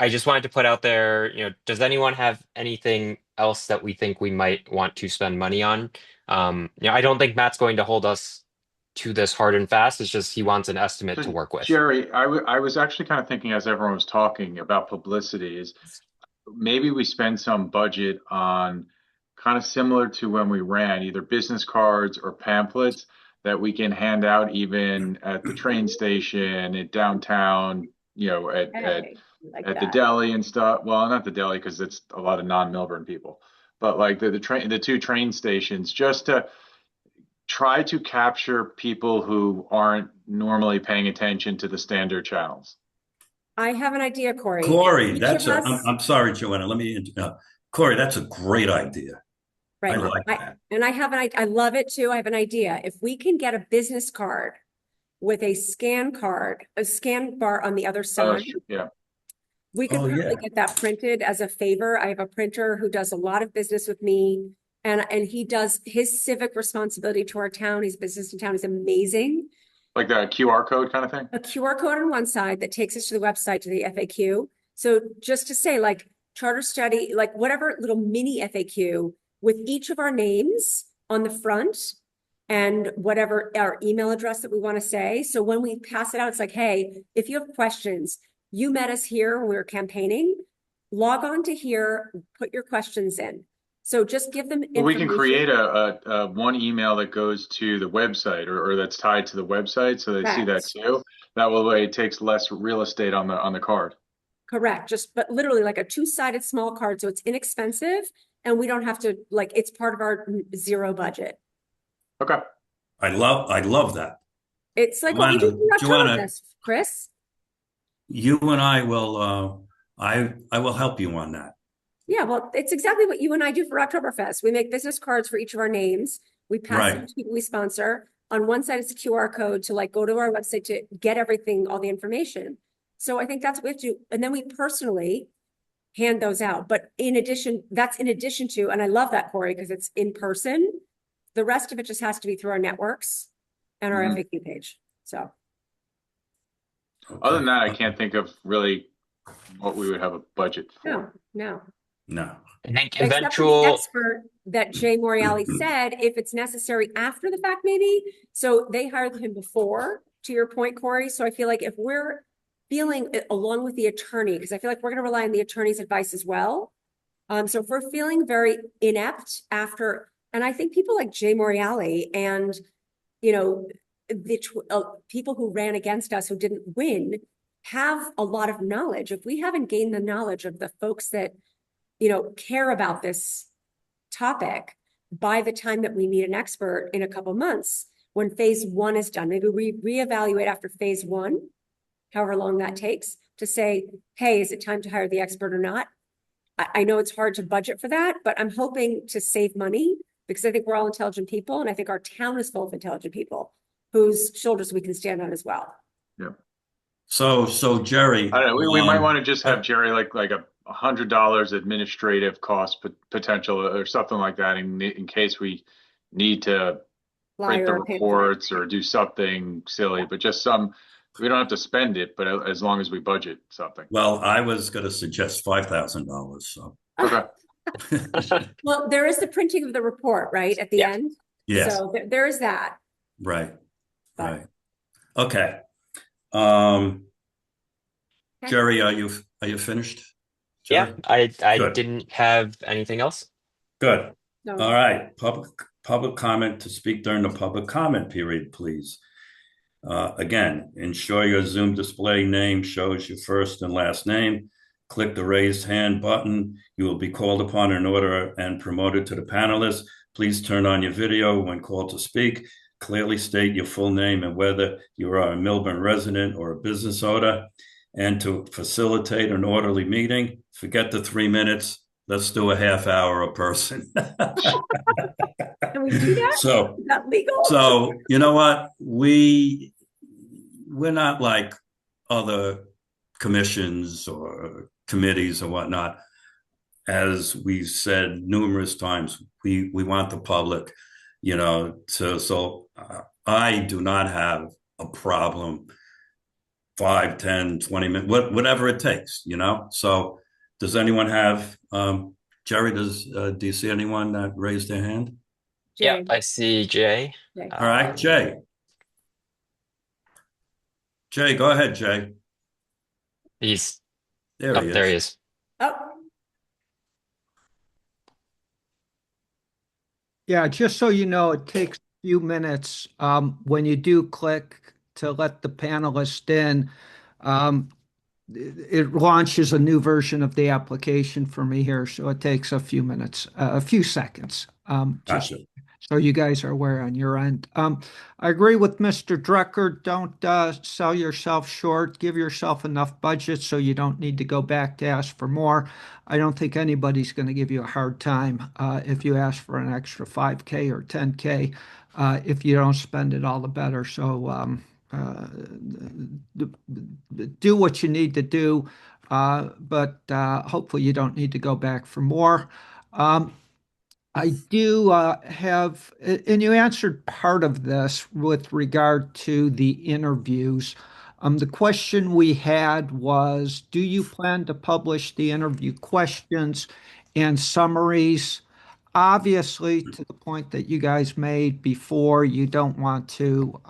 I just wanted to put out there, does anyone have anything else that we think we might want to spend money on? I don't think Matt's going to hold us to this hard and fast. It's just he wants an estimate to work with. Jerry, I was actually kind of thinking as everyone was talking about publicity is maybe we spend some budget on kind of similar to when we ran either business cards or pamphlets that we can hand out even at the train station, at downtown, at the deli and stuff. Well, not the deli because it's a lot of non-Milburn people, but like the 2 train stations, just to try to capture people who aren't normally paying attention to the standard channels. I have an idea, Corey. Corey, I'm sorry, Joanna. Let me interrupt. Corey, that's a great idea. Right. I like that. And I love it too. I have an idea. If we can get a business card with a scan bar on the other side. Yeah. We could Oh, probably yeah. get that printed as a favor. I have a printer who does a lot of business with me, and he does his civic responsibility to our town. His business in town is amazing. Like the QR code kind of thing? A QR code on one side that takes us to the website, to the FAQ. So just to say, like, charter study, like whatever little mini FAQ with each of our names on the front and whatever our email address that we want to say. So when we pass it out, it's like, hey, if you have questions, you met us here when we were campaigning, log on to here, put your questions in. So just give them Well, we can information. create a one email that goes to the website or that's tied to the website, so they see that Correct. too. That way it takes less real estate on the card. Correct. But literally like a two-sided small card. So it's inexpensive and we don't have to, like, it's part of our zero budget. Okay. I love that. It's like what we do for Joanna, Oktoberfest, Chris. You and I will, I will help you on that. Yeah, well, it's exactly what you and I do for Oktoberfest. We make business cards for each of our names. We pass them Right. to people we sponsor. On one side, it's a QR code to like go to our website to get everything, all the information. So I think that's what we have to do. And then we personally hand those out. But in addition, that's in addition to, and I love that, Corey, because it's in person. The rest of it just has to be through our networks and our Mhm. FAQ page. So Other than that, I can't think of really what we would have a budget for. no. No. I think Except for the eventual. expert that Jay Moriali said, if it's necessary after the fact, maybe. So they hired him before, to your point, Corey. So I feel like if we're feeling along with the attorney, because I feel like we're going to rely on the attorney's advice as well. So if we're feeling very inept after, and I think people like Jay Moriali and, you know, the people who ran against us who didn't win have a lot of knowledge. If we haven't gained the knowledge of the folks that, you know, care about this topic by the time that we need an expert in a couple months, when phase one is done, maybe we reevaluate after phase one, however long that takes, to say, hey, is it time to hire the expert or not? I know it's hard to budget for that, but I'm hoping to save money because I think we're all intelligent people. And I think our town is full of intelligent people whose shoulders we can stand on as well. So Jerry, I don't know. We might want to just have Jerry like $100 administrative cost potential or something like that in case we need to print the Flyer or pamphlet. reports or do something silly, but just we don't have to spend it, but as long as we budget something. well, I was going to suggest $5,000. So Okay. Well, there is the printing of the report, right, at the Yeah. end. yes, So there is that. right, But- right. Okay. Okay. Jerry, are you finished? Yeah, Jerry? I Good. didn't have anything else. Good. No. All right. Public comment to speak during the public comment period, please. Again, ensure your Zoom display name shows your first and last name. Click the raised hand button. You will be called upon in order and promoted to the panelists. Please turn on your video when called to speak. Clearly state your full name and whether you are a Millburn resident or a business owner. And to facilitate an orderly meeting, forget the 3 minutes. Let's do a half hour a person. Can we do that? So, Is that legal? so you know what? We're not like other commissions or committees or whatnot. As we've said numerous times, we want the public, you know, I do not have a problem 5, 10, 20 minutes, whatever it takes, you know? So does anyone have, Jerry, do you see anyone that raised their hand? Yeah, Jay. I see Jay. Jay. All right, Jay. Jay, go ahead, Jay. He's There oh, he is. there he is. Oh, Yeah, just so you know, it takes a few minutes when you do click to let the panelist in. It launches a new version of the application for me here, so it takes a few minutes, a few seconds. Just Gotcha. so you guys are aware on your end. I agree with Mr. Drucker. Don't sell yourself short. Give yourself enough budget so you don't need to go back to ask for more. I don't think anybody's going to give you a hard time if you ask for an extra 5K or 10K. If you don't spend it, all the better. So do what you need to do, but hopefully you don't need to go back for more. I do have, and you answered part of this with regard to the interviews. The question we had was, do you plan to publish the interview questions and summaries? Obviously, to the point that you guys made before, you don't want to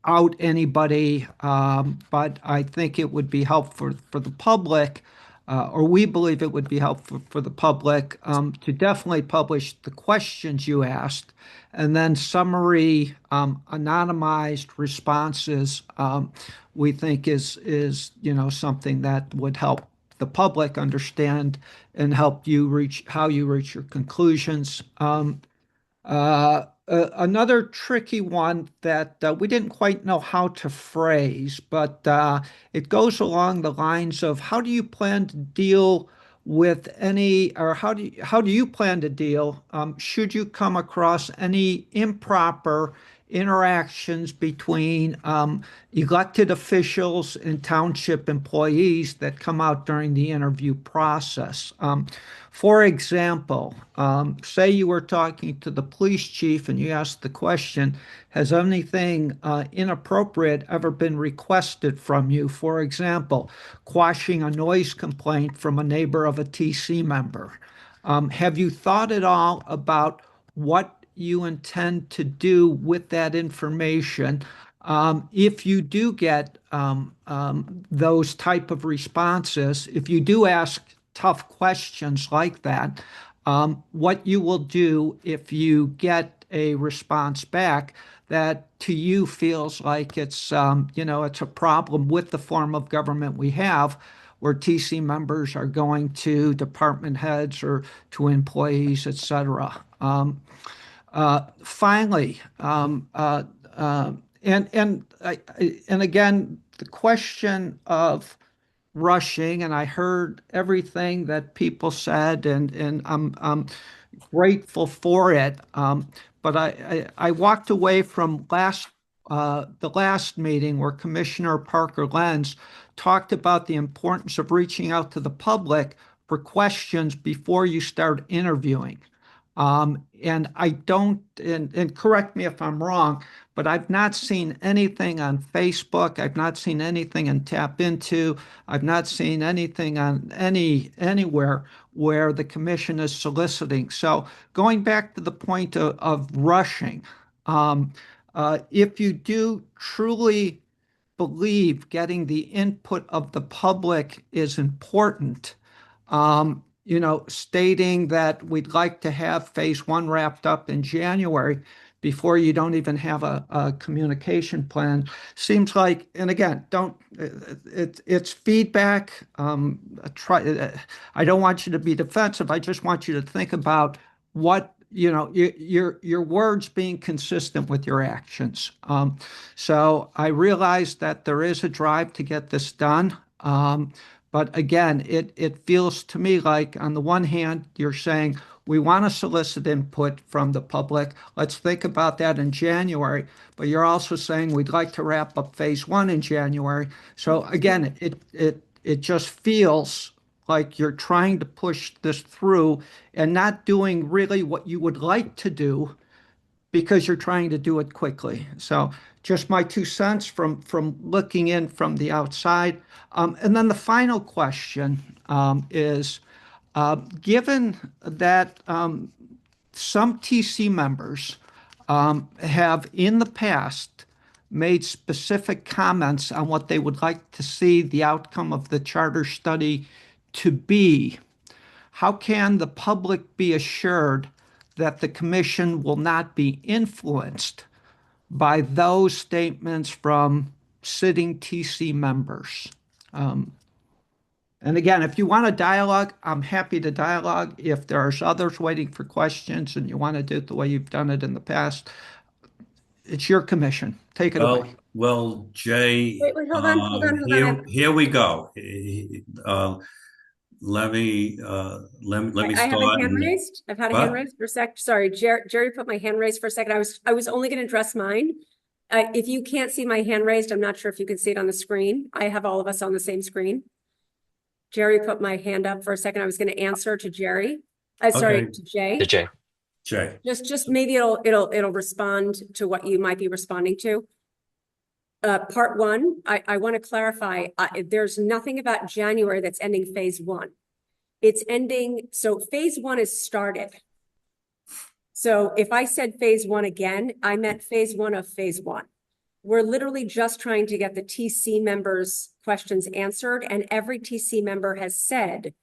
out anybody, but I think it would be helpful for the public, or we believe it would be helpful for the public to definitely publish the questions you asked, and then summary, anonymized responses. We think is something that would help the public understand and help you reach how you reach your conclusions. Another tricky one that we didn't quite know how to phrase, but it goes along the lines of how do you plan to deal with any, or how do you plan to deal should you come across any improper interactions between elected officials and township employees that come out during the interview process. For example, say you were talking to the police chief and you asked the question, has anything inappropriate ever been requested from you? For example, quashing a noise complaint from a neighbor of a TC member. Have you thought at all about what you intend to do with that information if you do get those type of responses, if you do ask tough questions like that, what you will do if you get a response back that to you feels like it's it's a problem with the form of government we have, where TC members are going to department heads or to employees, etc. Finally, and again, the question of rushing, and I heard everything that people said, and I'm grateful for it. But I walked away from the last meeting where Commissioner Parker Lenz talked about the importance of reaching out to the public for questions before you start interviewing. And I don't, and correct me if I'm wrong, but I've not seen anything on Facebook. I've not seen anything in Tap Into. I've not seen anything on anywhere where the commission is soliciting. So going back to the point of rushing, if you do truly believe getting the input of the public is important, stating that we'd like to have phase one wrapped up in January before you don't even have a communication plan seems like, and again, it's feedback. I don't want you to be defensive. I just want you to think about what, your words being consistent with your actions. So I realize that there is a drive to get this done. But again, it feels to me like on the one hand, you're saying we want to solicit input from the public. Let's think about that in January. But you're also saying we'd like to wrap up phase one in January. So again, it just feels like you're trying to push this through and not doing really what you would like to do because you're trying to do it quickly. So just my 2 cents from looking in from the outside. And then the final question is, given that some TC members have in the past made specific comments on what they would like to see the outcome of the charter study to be, how can the public be assured that the commission will not be influenced by those statements from sitting TC members? And again, if you want to dialogue, I'm happy to dialogue. If there's others waiting for questions and you want to do it the way you've done it in the past, it's your commission. Take it away. Well, Jay, Wait, hold on. Here we go. Let me I start. have a hand raised. I've had a hand raised for a sec. Sorry, Jerry put my hand raised for a second. I was only going to address mine. If you can't see my hand raised, I'm not sure if you can see it on the screen. I have all of us on the same screen. Jerry put my hand up for a second. I was going to answer to Jerry. Sorry, Okay. to Jay. To Jay. Jay. Just maybe it'll respond to what you might be responding to. Part one, I want to clarify, there's nothing about January that's ending phase one. It's ending, so phase one is started. So if I said phase one again, I meant phase one of phase one. We're literally just trying to get the TC members' questions answered, and every TC member has said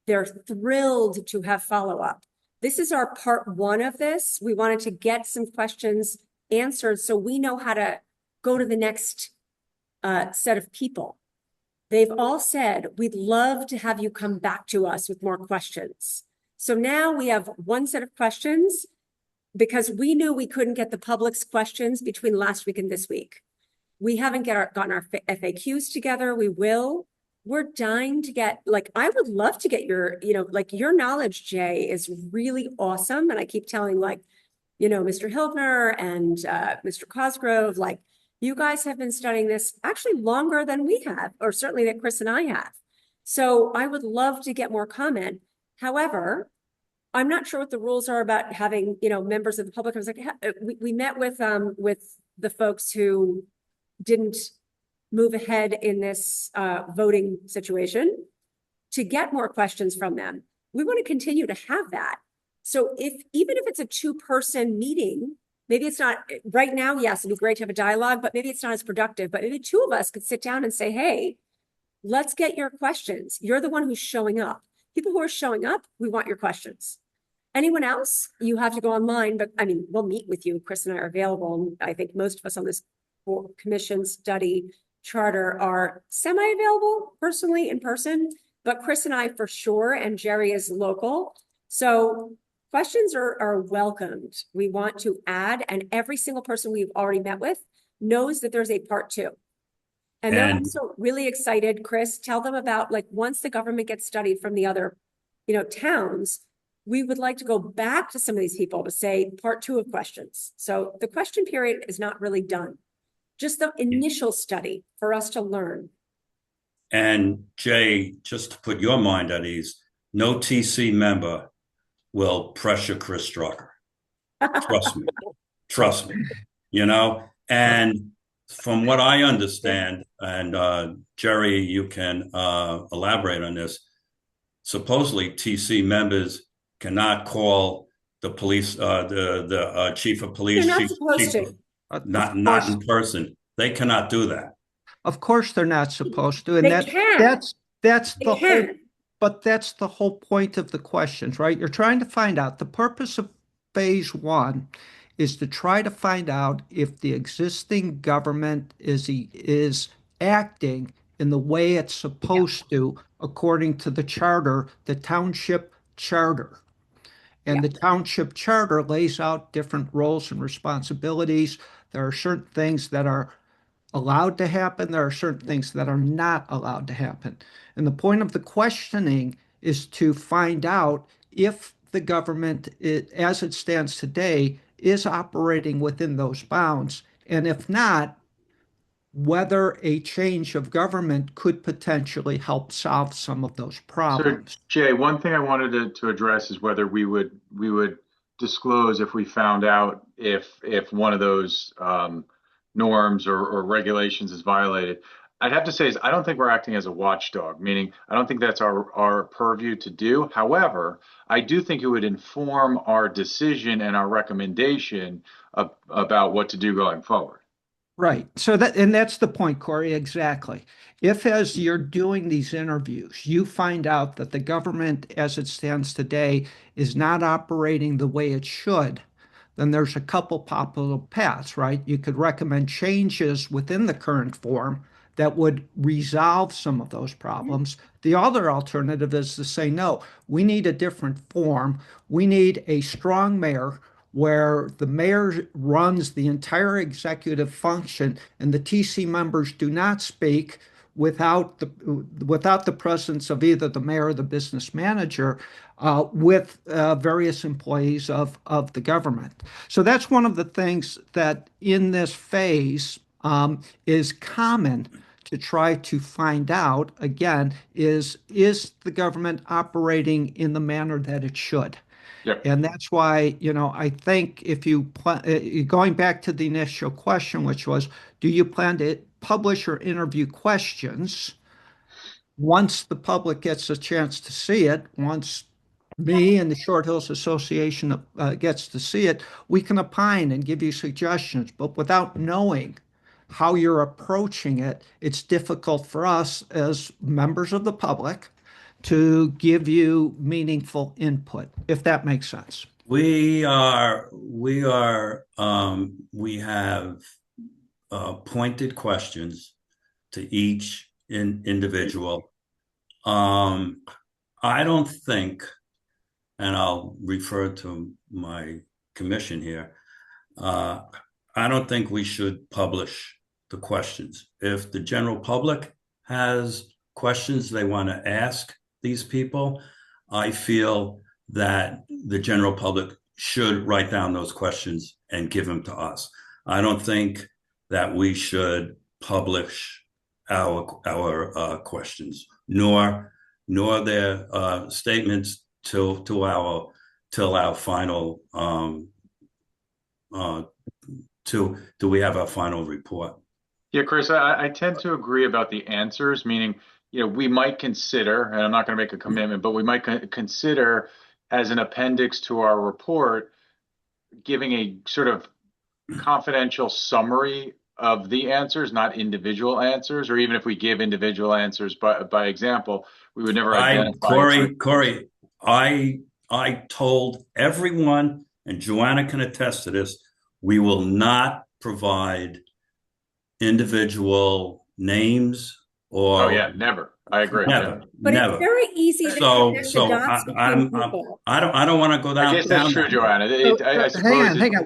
they're thrilled to have follow-up. This is our part one of this. We wanted to get some questions answered so we know how to go to the next set of people. They've all said, we'd love to have you come back to us with more questions. So now we have one set of questions because we knew we couldn't get the public's questions between last week and this week. We haven't gotten our FAQs together. We will. We're dying to get, like, I would love to get your, your knowledge, Jay, is really awesome. And I keep telling, Mr. Hiltner and Mr. Cosgrove, you guys have been studying this actually longer than we have, or certainly that Chris and I have. So I would love to get more comment. However, I'm not sure what the rules are about having, members of the public. I was like, we met with the folks who didn't move ahead in this voting situation to get more questions from them. We want to continue to have that. So even if it's a two-person meeting, maybe it's not right now. Yes, it'd be great to have a dialogue, but maybe it's not as productive. But maybe two of us could sit down and say, hey, let's get your questions. You're the one who's showing up. People who are showing up, we want your questions. Anyone else, you have to go online, but we'll meet with you. Chris and I are available. And I think most of us on this commission study charter are semi-available personally in person, but Chris and I for sure, and Jerry is local. So questions are welcomed. We want to add, and every single person we've already met with knows that there's a part two. And they're also really excited. Chris, tell them about, once the government gets studied from the other, towns, we would like to go back to some of these people to say part two of questions. So the question period is not really done. Just the initial study for us to learn. And Jay, just to put your mind at ease, no TC member will pressure Chris Drucker. Trust me, and from what I understand, and Jerry, you can elaborate on this, supposedly TC members cannot call the police, the chief of police. They're not supposed to. Not in person. They cannot do that. Of course, they're not supposed to, and They can. that's the whole. But that's the whole point of the questions, right? You're trying to find out. The purpose of phase one is to try to find out if the existing government is acting in the way it's supposed to, according to the charter, the township charter. And the township charter lays out different roles and responsibilities. There are certain things that are allowed to happen. There are certain things that are not allowed to happen. And the point of the questioning is to find out if the government, as it stands today, is operating within those bounds. And if not, whether a change of government could potentially help solve some of those problems. So, Jay, one thing I wanted to address is whether we would disclose if we found out if one of those norms or regulations is violated. I'd have to say is I don't think we're acting as a watchdog, meaning I don't think that's our purview to do. However, I do think it would inform our decision and our recommendation about what to do going forward. Right. So that's the point, Corey, exactly. If as you're doing these interviews, you find out that the government as it stands today is not operating the way it should, then there's a couple possible paths, right? You could recommend changes within the current form that would resolve some of those problems. The other alternative is to say, no, we need a different form. We need a strong mayor where the mayor runs the entire executive function and the TC members do not speak without the presence of either the mayor or the business manager with various employees of the government. So that's one of the things that in this phase is common to try to find out, again, is the government operating in the manner that it should? Yep. And that's why, I think if going back to the initial question, which was, do you plan to publish or interview questions? Once the public gets a chance to see it, once me and the Short Hills Association gets to see it, we can opine and give you suggestions. But without knowing how you're approaching it, it's difficult for us as members of the public to give you meaningful input, if that makes sense. We have pointed questions to each individual. I don't think, and I'll refer to my commission here, I don't think we should publish the questions. If the general public has questions they want to ask these people, I feel that the general public should write down those questions and give them to us. I don't think that we should publish our questions, nor their statements till our final till we have our final report. Yeah, Chris, I tend to agree about the answers, meaning, we might consider, and I'm not going to make a commitment, but we might consider as an appendix to our report, giving a sort of confidential summary of the answers, not individual answers, or even if we give individual answers by example, we would never identify. Corey, I told everyone, and Joanna can attest to this, we will not provide individual names or. Oh yeah, never. I agree. Never. But never. it's very easy to connect the dots between people. I don't want to go down. I guess that's true, Joanna. I suppose hang on.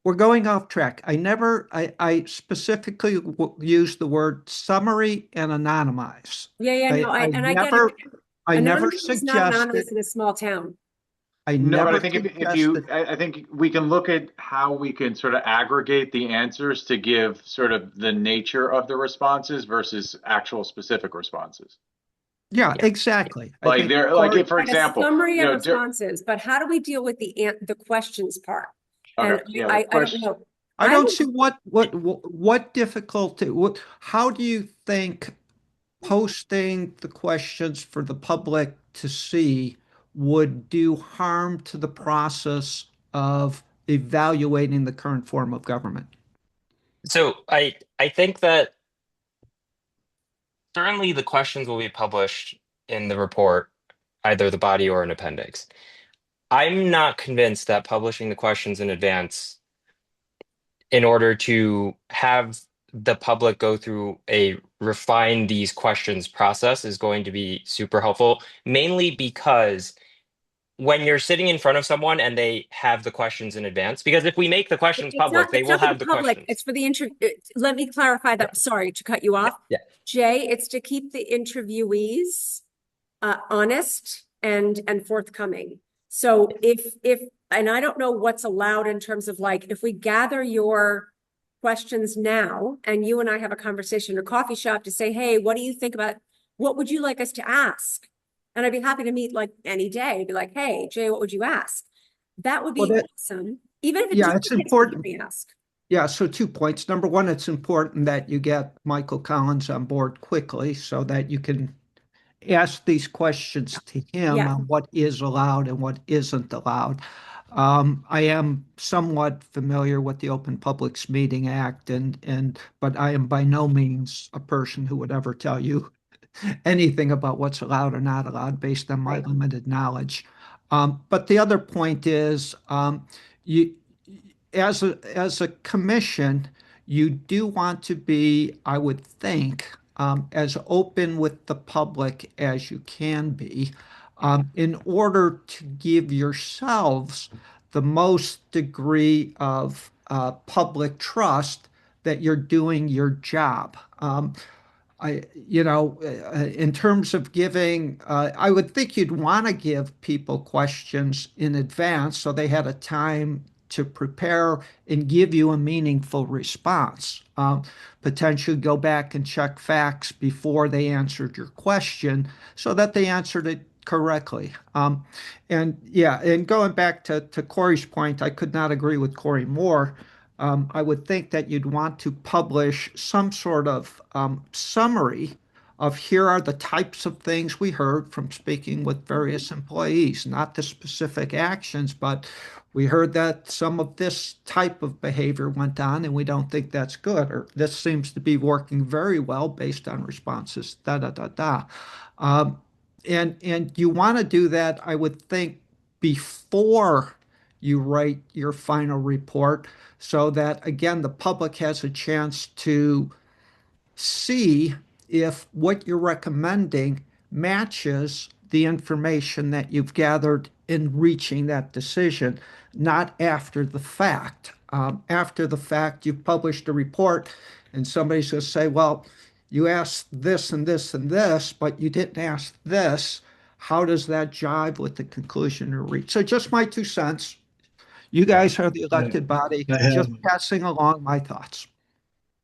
We're going off track. I specifically used the word summary and anonymize. Yeah, no, I get it. I never Anonymous is not anonymous suggested. in a small town. No, but I think I think we can look at how we can sort of aggregate the answers to give sort of the nature of the responses versus actual specific responses. Yeah, exactly. For example, a summary of responses, but how do we deal with the questions part? Okay, I don't know. I don't see what difficulty. How do you think posting the questions for the public to see would do harm to the process of evaluating the current form of government? So I think that certainly the questions will be published in the report, either the body or an appendix. I'm not convinced that publishing the questions in advance in order to have the public go through a refine these questions process is going to be super helpful, mainly because when you're sitting in front of someone and they have the questions in advance, because if we make the questions public, they will have the questions. It's for the let me clarify that. Sorry to cut you off. Yeah. Jay, it's to keep the interviewees honest and forthcoming. So if and I don't know what's allowed in terms of like, if we gather your questions now and you and I have a conversation in a coffee shop to say, hey, what do you think about, what would you like us to ask? And I'd be happy to meet like any day and be like, hey, Jay, what would you ask? That would be awesome. Even if it's important. Ask. Yeah, so 2 points. Number one, it's important that you get Michael Collins on board quickly so that you can ask these questions to him on what is allowed and what isn't allowed. I am somewhat familiar with the Open Publics Meeting Act, but I am by no means a person who would ever tell you anything about what's allowed or not allowed based on my limited knowledge. But the other point is, you, as a commission, you do want to be, I would think, as open with the public as you can be, in order to give yourselves the most degree of public trust that you're doing your job. In terms of giving, I would think you'd want to give people questions in advance so they had a time to prepare and give you a meaningful response. Potentially go back and check facts before they answered your question so that they answered it correctly. And going back to Corey's point, I could not agree with Corey more. I would think that you'd want to publish some sort of summary of here are the types of things we heard from speaking with various employees, not the specific actions, but we heard that some of this type of behavior went on and we don't think that's good, or this seems to be working very well based on responses, da da da da. And you want to do that, I would think, before you write your final report so that, again, the public has a chance to see if what you're recommending matches the information that you've gathered in reaching that decision, not after the fact. After the fact, you've published a report, and somebody's going to say, well, you asked this and this and this, but you didn't ask this. How does that jive with the conclusion you reach? So just my 2 cents. You guys are the elected body, just passing along my thoughts.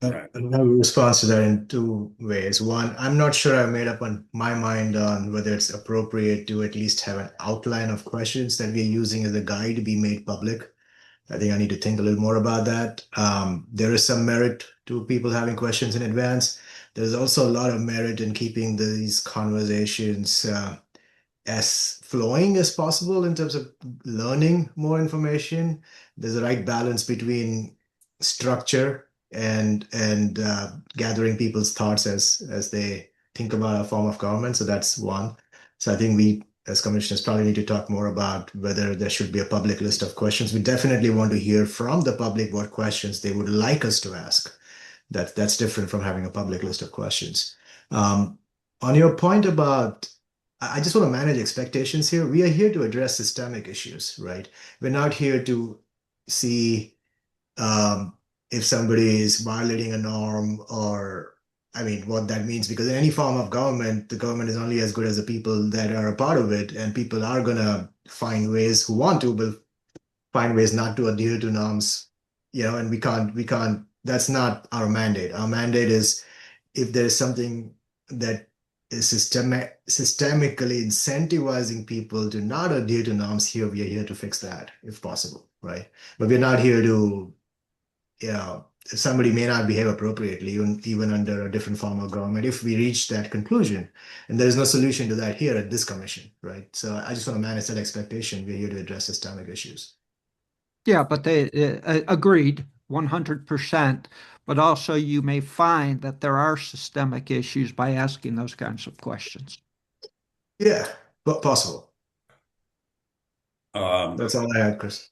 I have a response to that in two ways. One, I'm not sure I made up on my mind on whether it's appropriate to at least have an outline of questions that we're using as a guide to be made public. I think I need to think a little more about that. There is some merit to people having questions in advance. There's also a lot of merit in keeping these conversations as flowing as possible in terms of learning more information. There's a right balance between structure and gathering people's thoughts as they think about a form of government. So that's one. So I think we, as commissioners, probably need to talk more about whether there should be a public list of questions. We definitely want to hear from the public what questions they would like us to ask. That's different from having a public list of questions. On your point about, I just want to manage expectations here. We are here to address systemic issues, right? We're not here to see if somebody is violating a norm, or, I mean, what that means, because in any form of government, the government is only as good as the people that are a part of it, and people are going to find ways who want to, but find ways not to adhere to norms, and we can't, that's not our mandate. Our mandate is, if there's something that is systemically incentivizing people to not adhere to norms, we are here to fix that if possible, right? But we're not here to, if somebody may not behave appropriately, even under a different form of government, if we reach that conclusion, and there's no solution to that here at this commission, right? So I just want to manage that expectation. We're here to address systemic issues. Yeah, but they agreed 100%. But also you may find that there are systemic issues by asking those kinds of questions. Yeah, but possible. That's all I had, Chris.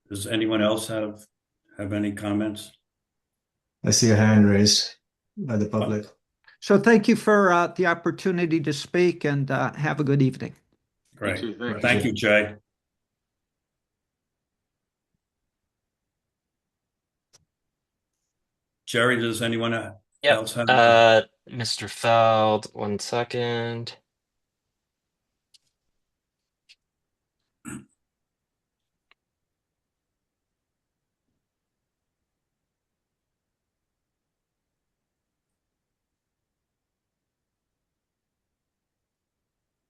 Does anyone else have any comments? I see a hand raised by the public. So thank you for the opportunity to speak, and have a good evening. Great. Thank you. Thank you, Jay. Jerry, does anyone else have? Mr. Feld, 1 second.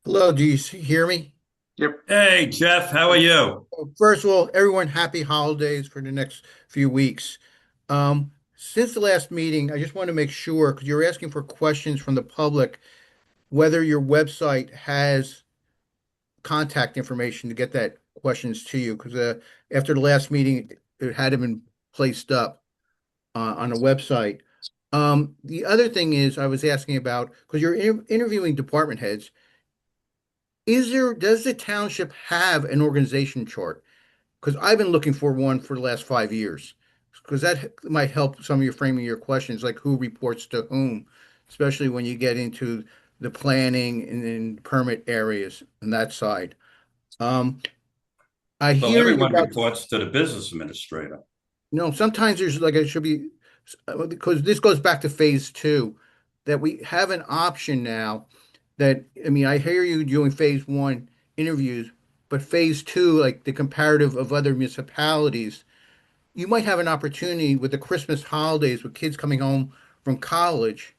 Hello, do you hear me? Yep. Hey, Jeff, how are you? First of all, everyone, happy holidays for the next few weeks. Since the last meeting, I just want to make sure, because you're asking for questions from the public, whether your website has contact information to get that questions to you, because after the last meeting, it hadn't been placed up on the website. The other thing is, I was asking about, because you're interviewing department heads, does the township have an organization chart? Because I've been looking for one for the last 5 years, because that might help some of your framing your questions, like who reports to whom, especially when you get into the planning and permit areas and that side. Well, everyone reports to the business administrator. Sometimes there's like, it should be, because this goes back to phase 2. that we have an option now that, I mean, I hear you doing phase one interviews, but phase two, like the comparative of other municipalities, you might have an opportunity with the Christmas holidays with kids coming home from college.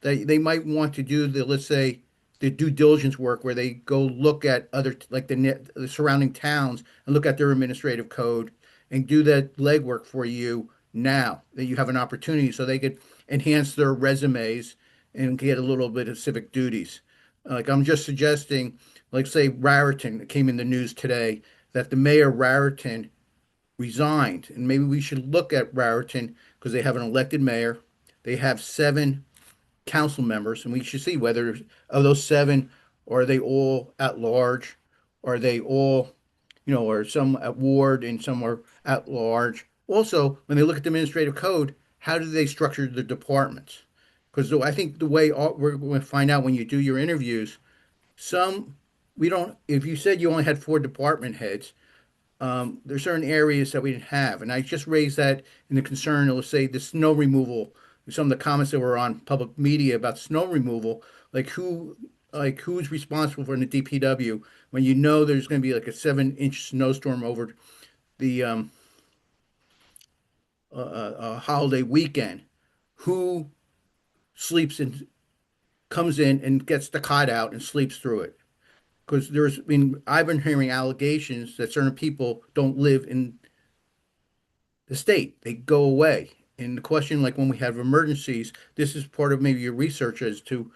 They might want to do the, let's say, the due diligence work where they go look at other, like the surrounding towns and look at their administrative code and do that legwork for you now that you have an opportunity so they could enhance their resumes and get a little bit of civic duties. Like I'm just suggesting, like say Raritan, it came in the news today that the mayor of Raritan resigned, and maybe we should look at Raritan because they have an elected mayor. They have 7 council members, and we should see whether of those 7, are they all at large? Are they all, or some at ward and some are at large? Also, when they look at the administrative code, how do they structure the departments? Because I think the way we're going to find out when you do your interviews, some we don't. If you said you only had 4 department heads, there's certain areas that we didn't have, and I just raised that in the concern. Let's say the snow removal. Some of the comments that were on public media about snow removal, who's responsible for the DPW when you know there's going to be like a 7-inch snowstorm over the holiday weekend. Who sleeps and comes in and gets the cot out and sleeps through it? Because I've been hearing allegations that certain people don't live in the state. They go away. And the question, like when we have emergencies, this is part of maybe your research as to,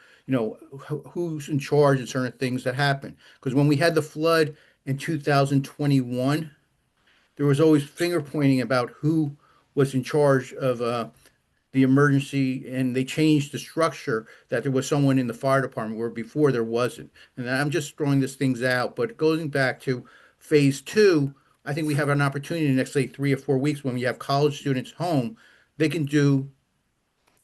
who's in charge of certain things that happen. Because when we had the flood in 2021, there was always finger pointing about who was in charge of the emergency, and they changed the structure that there was someone in the fire department where before there wasn't. And I'm just throwing these things out, but going back to phase two, I think we have an opportunity in the next, say, 3 or 4 weeks when we have college students home, they can do,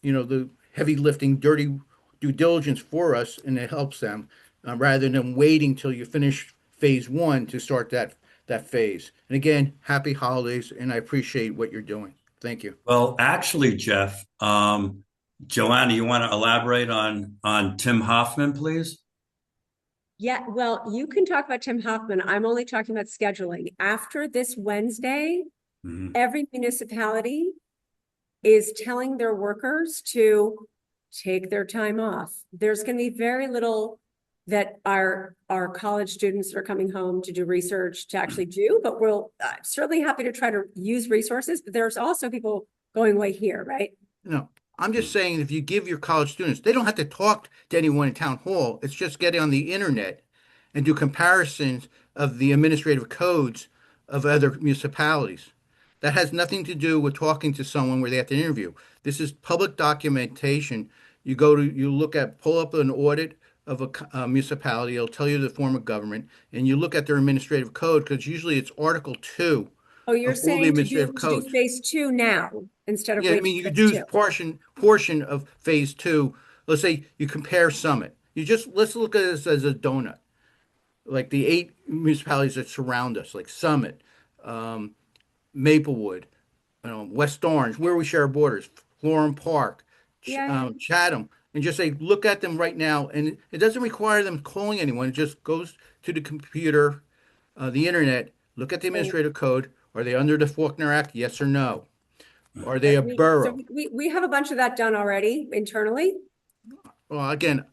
the heavy lifting, dirty due diligence for us, and it helps them rather than waiting till you finish phase one to start that phase. And again, happy holidays, and I appreciate what you're doing. Thank you. Well, actually, Jeff, Joanna, you want to elaborate on Tim Hoffman, please? Yeah, well, you can talk about Tim Hoffman. I'm only talking about scheduling. After this Wednesday, every municipality is telling their workers to take their time off. There's going to be very little that our college students that are coming home to do research to actually do, but we'll certainly happy to try to use resources. But there's also people going away here, right? No, I'm just saying if you give your college students, they don't have to talk to anyone in town hall. It's just getting on the internet and do comparisons of the administrative codes of other municipalities. That has nothing to do with talking to someone where they have to interview. This is public documentation. You pull up an audit of a municipality. It'll tell you the form of government, and you look at their administrative code because usually it's Article 2 Oh, you're of all the saying to do, administrative codes. phase two now instead of Yeah, I waiting mean, you for could phase do two. portion of phase two. Let's say you compare Summit. Let's look at this as a donut. Like the 8 municipalities that surround us, like Summit, Maplewood, West Orange, where we share borders, Florham Park, Yeah. Chatham, and just say, look at them right now. And it doesn't require them calling anyone. It just goes to the computer, the internet, look at the administrative code. Are they under the Faulkner Act? Yes or no? Are they a So borough? we have a bunch of that done already internally. Well, again,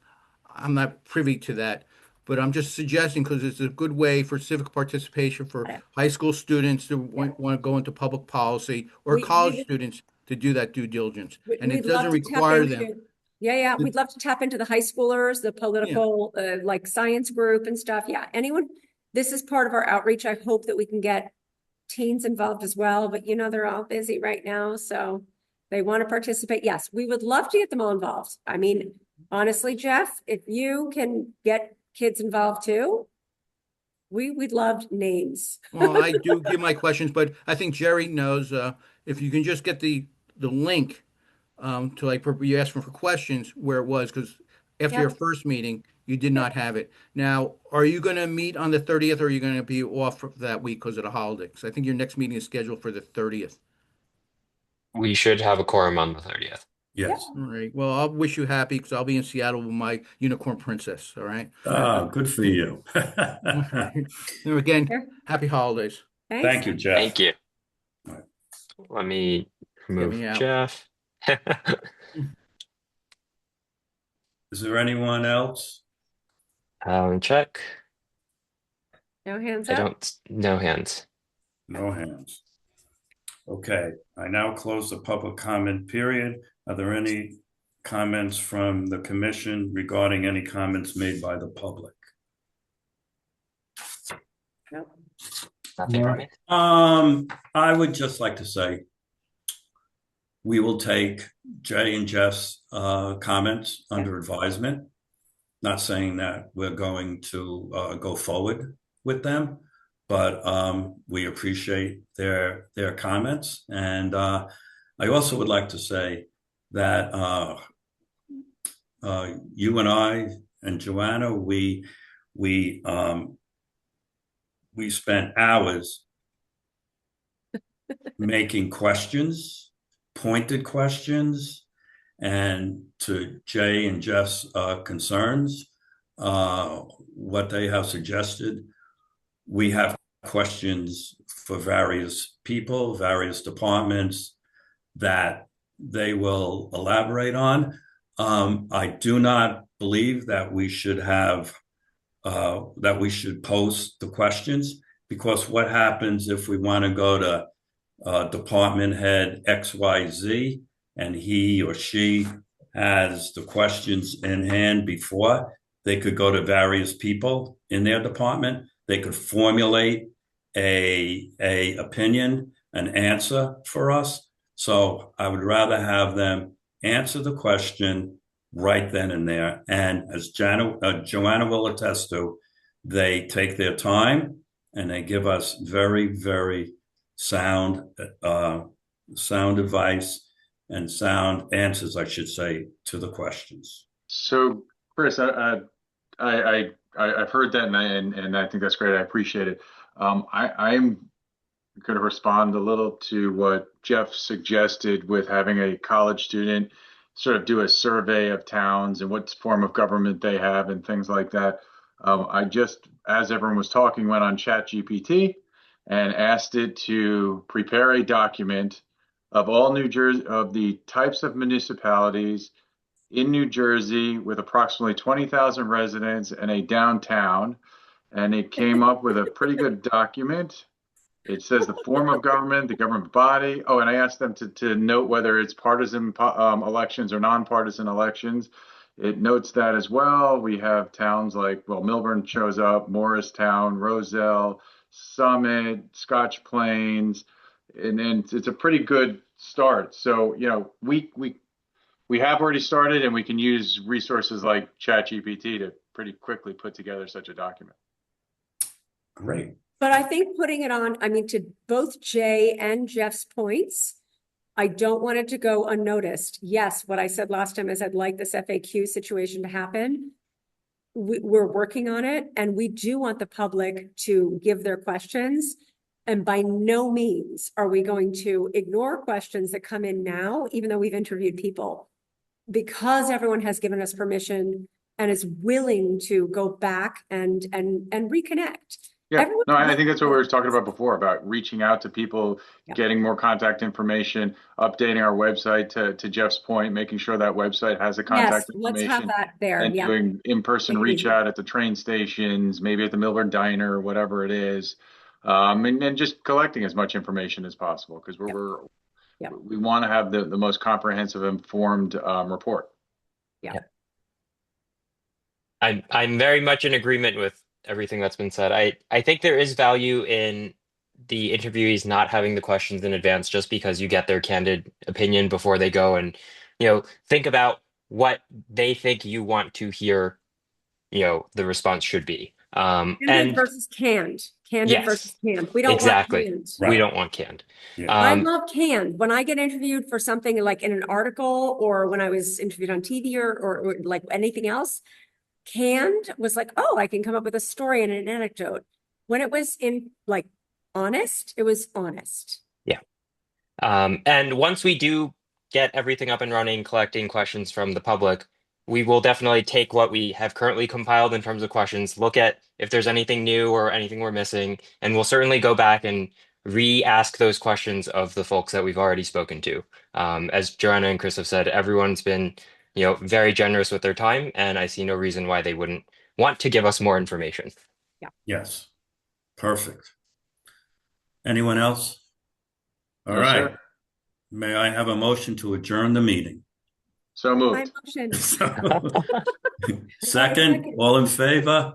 I'm not privy to that, but I'm just suggesting because it's a good way for civic participation for high school students to want to go into public policy or college students to do that due diligence. And it We'd love doesn't to tap require them. into- Yeah, we'd love to tap into the high schoolers, the political, like science group and stuff. Yeah, anyone, this is part of our outreach. I hope that we can get teens involved as well, but they're all busy right now, so they want to participate. Yes, we would love to get them all involved. I mean, honestly, Jeff, if you can get kids involved too, we'd love names. Well, I do give my questions, but I think Jerry knows if you can just get the link to like you asked for questions where it was because after your first meeting you did not have it. Now, are you going to meet on the 30th or are you going to be off for that week because of the holiday? Because I think your next meeting is scheduled for the 30th. We should have a quorum on the 30th. Yes. All right. Well, I'll wish you happy because I'll be in Seattle with my unicorn princess. All right. Oh, good for you. All right. And again, Sure. happy holidays. Thanks. Thank you, Jeff. Thank you. All right. Let me Get remove me out. Jeff. Is there anyone else? Check. No hands I up? don't, no hands. No hands. Okay, I now close the public comment period. Are there any comments from the commission regarding any comments made by the public? Nope. Nothing from me. I would just like to say we will take Jay and Jeff's comments under advisement. Not saying that we're going to go forward with them, but we appreciate their comments. And I also would like to say that you and I and Joanna, we spent hours making questions, pointed questions, and to Jay and Jeff's concerns, what they have suggested. We have questions for various people, various departments that they will elaborate on. I do not believe that we should have that we should post the questions, because what happens if we want to go to department head XYZ and he or she has the questions in hand before? They could go to various people in their department. They could formulate a opinion, an answer for us. So I would rather have them answer the question right then and there. And as Joanna will attest to, they take their time and they give us very, very sound advice and sound answers, I should say, to the questions. So, Chris, I've heard that, and I think that's great. I appreciate it. I'm going to respond a little to what Jeff suggested with having a college student sort of do a survey of towns and what form of government they have and things like that. I just, as everyone was talking, went on ChatGPT and asked it to prepare a document of all New Jersey, of the types of municipalities in New Jersey with approximately 20,000 residents and a downtown. And it came up with a pretty good document. It says the form of government, the government body. Oh, and I asked them to note whether it's partisan elections or nonpartisan elections. It notes that as well. We have towns like, well, Milburn shows up, Morristown, Roselle, Summit, Scotch Plains, and then it's a pretty good start. So, you know, we have already started, and we can use resources like ChatGPT to pretty quickly put together such a document. Great. But I think putting it on, I mean, to both Jay and Jeff's points, I don't want it to go unnoticed. Yes, what I said last time is I'd like this FAQ situation to happen. We're working on it, and we do want the public to give their questions. And by no means are we going to ignore questions that come in now, even though we've interviewed people, because everyone has given us permission and is willing to go back and reconnect. Yeah, no, I think that's what we were talking about before, about reaching out to people, getting more contact information, updating our website to Jeff's point, making sure that website has the contact information. Let's have that there. And doing in-person reach out at the train stations, maybe at the Milburn Diner, whatever it is. And then just collecting as much information as possible, because we want to have the most comprehensive, informed report. Yeah. I'm very much in agreement with everything that's been said. I think there is value in the interviewees not having the questions in advance, just because you get their candid opinion before they go and, you know, think about what they think you want to hear, you know, the response should be. Candid versus canned. Candid versus canned. We don't want canned. We don't want canned. Yeah. I love canned. When I get interviewed for something like in an article, or when I was interviewed on TV or like anything else, canned was like, oh, I can come up with a story and an anecdote. When it was in like honest, it was honest. Yeah. And once we do get everything up and running, collecting questions from the public, we will definitely take what we have currently compiled in terms of questions, look at if there's anything new or anything we're missing, and we'll certainly go back and re-ask those questions of the folks that we've already spoken to. As Joanna and Chris have said, everyone's been, very generous with their time, and I see no reason why they wouldn't want to give us more information. Yes. Perfect. Anyone else? All No, right. sir. May I have a motion to adjourn the meeting? So My moved. motion. Second, all in favor?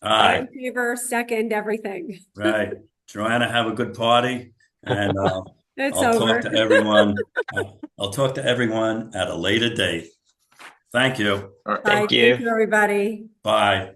All Aye. in favor, second, everything. Right. Joanna, have a good party, and It's I'll over. talk to everyone. I'll talk to everyone at a later date. Thank you. All right. Bye. Thank you. Thank you, everybody. Bye.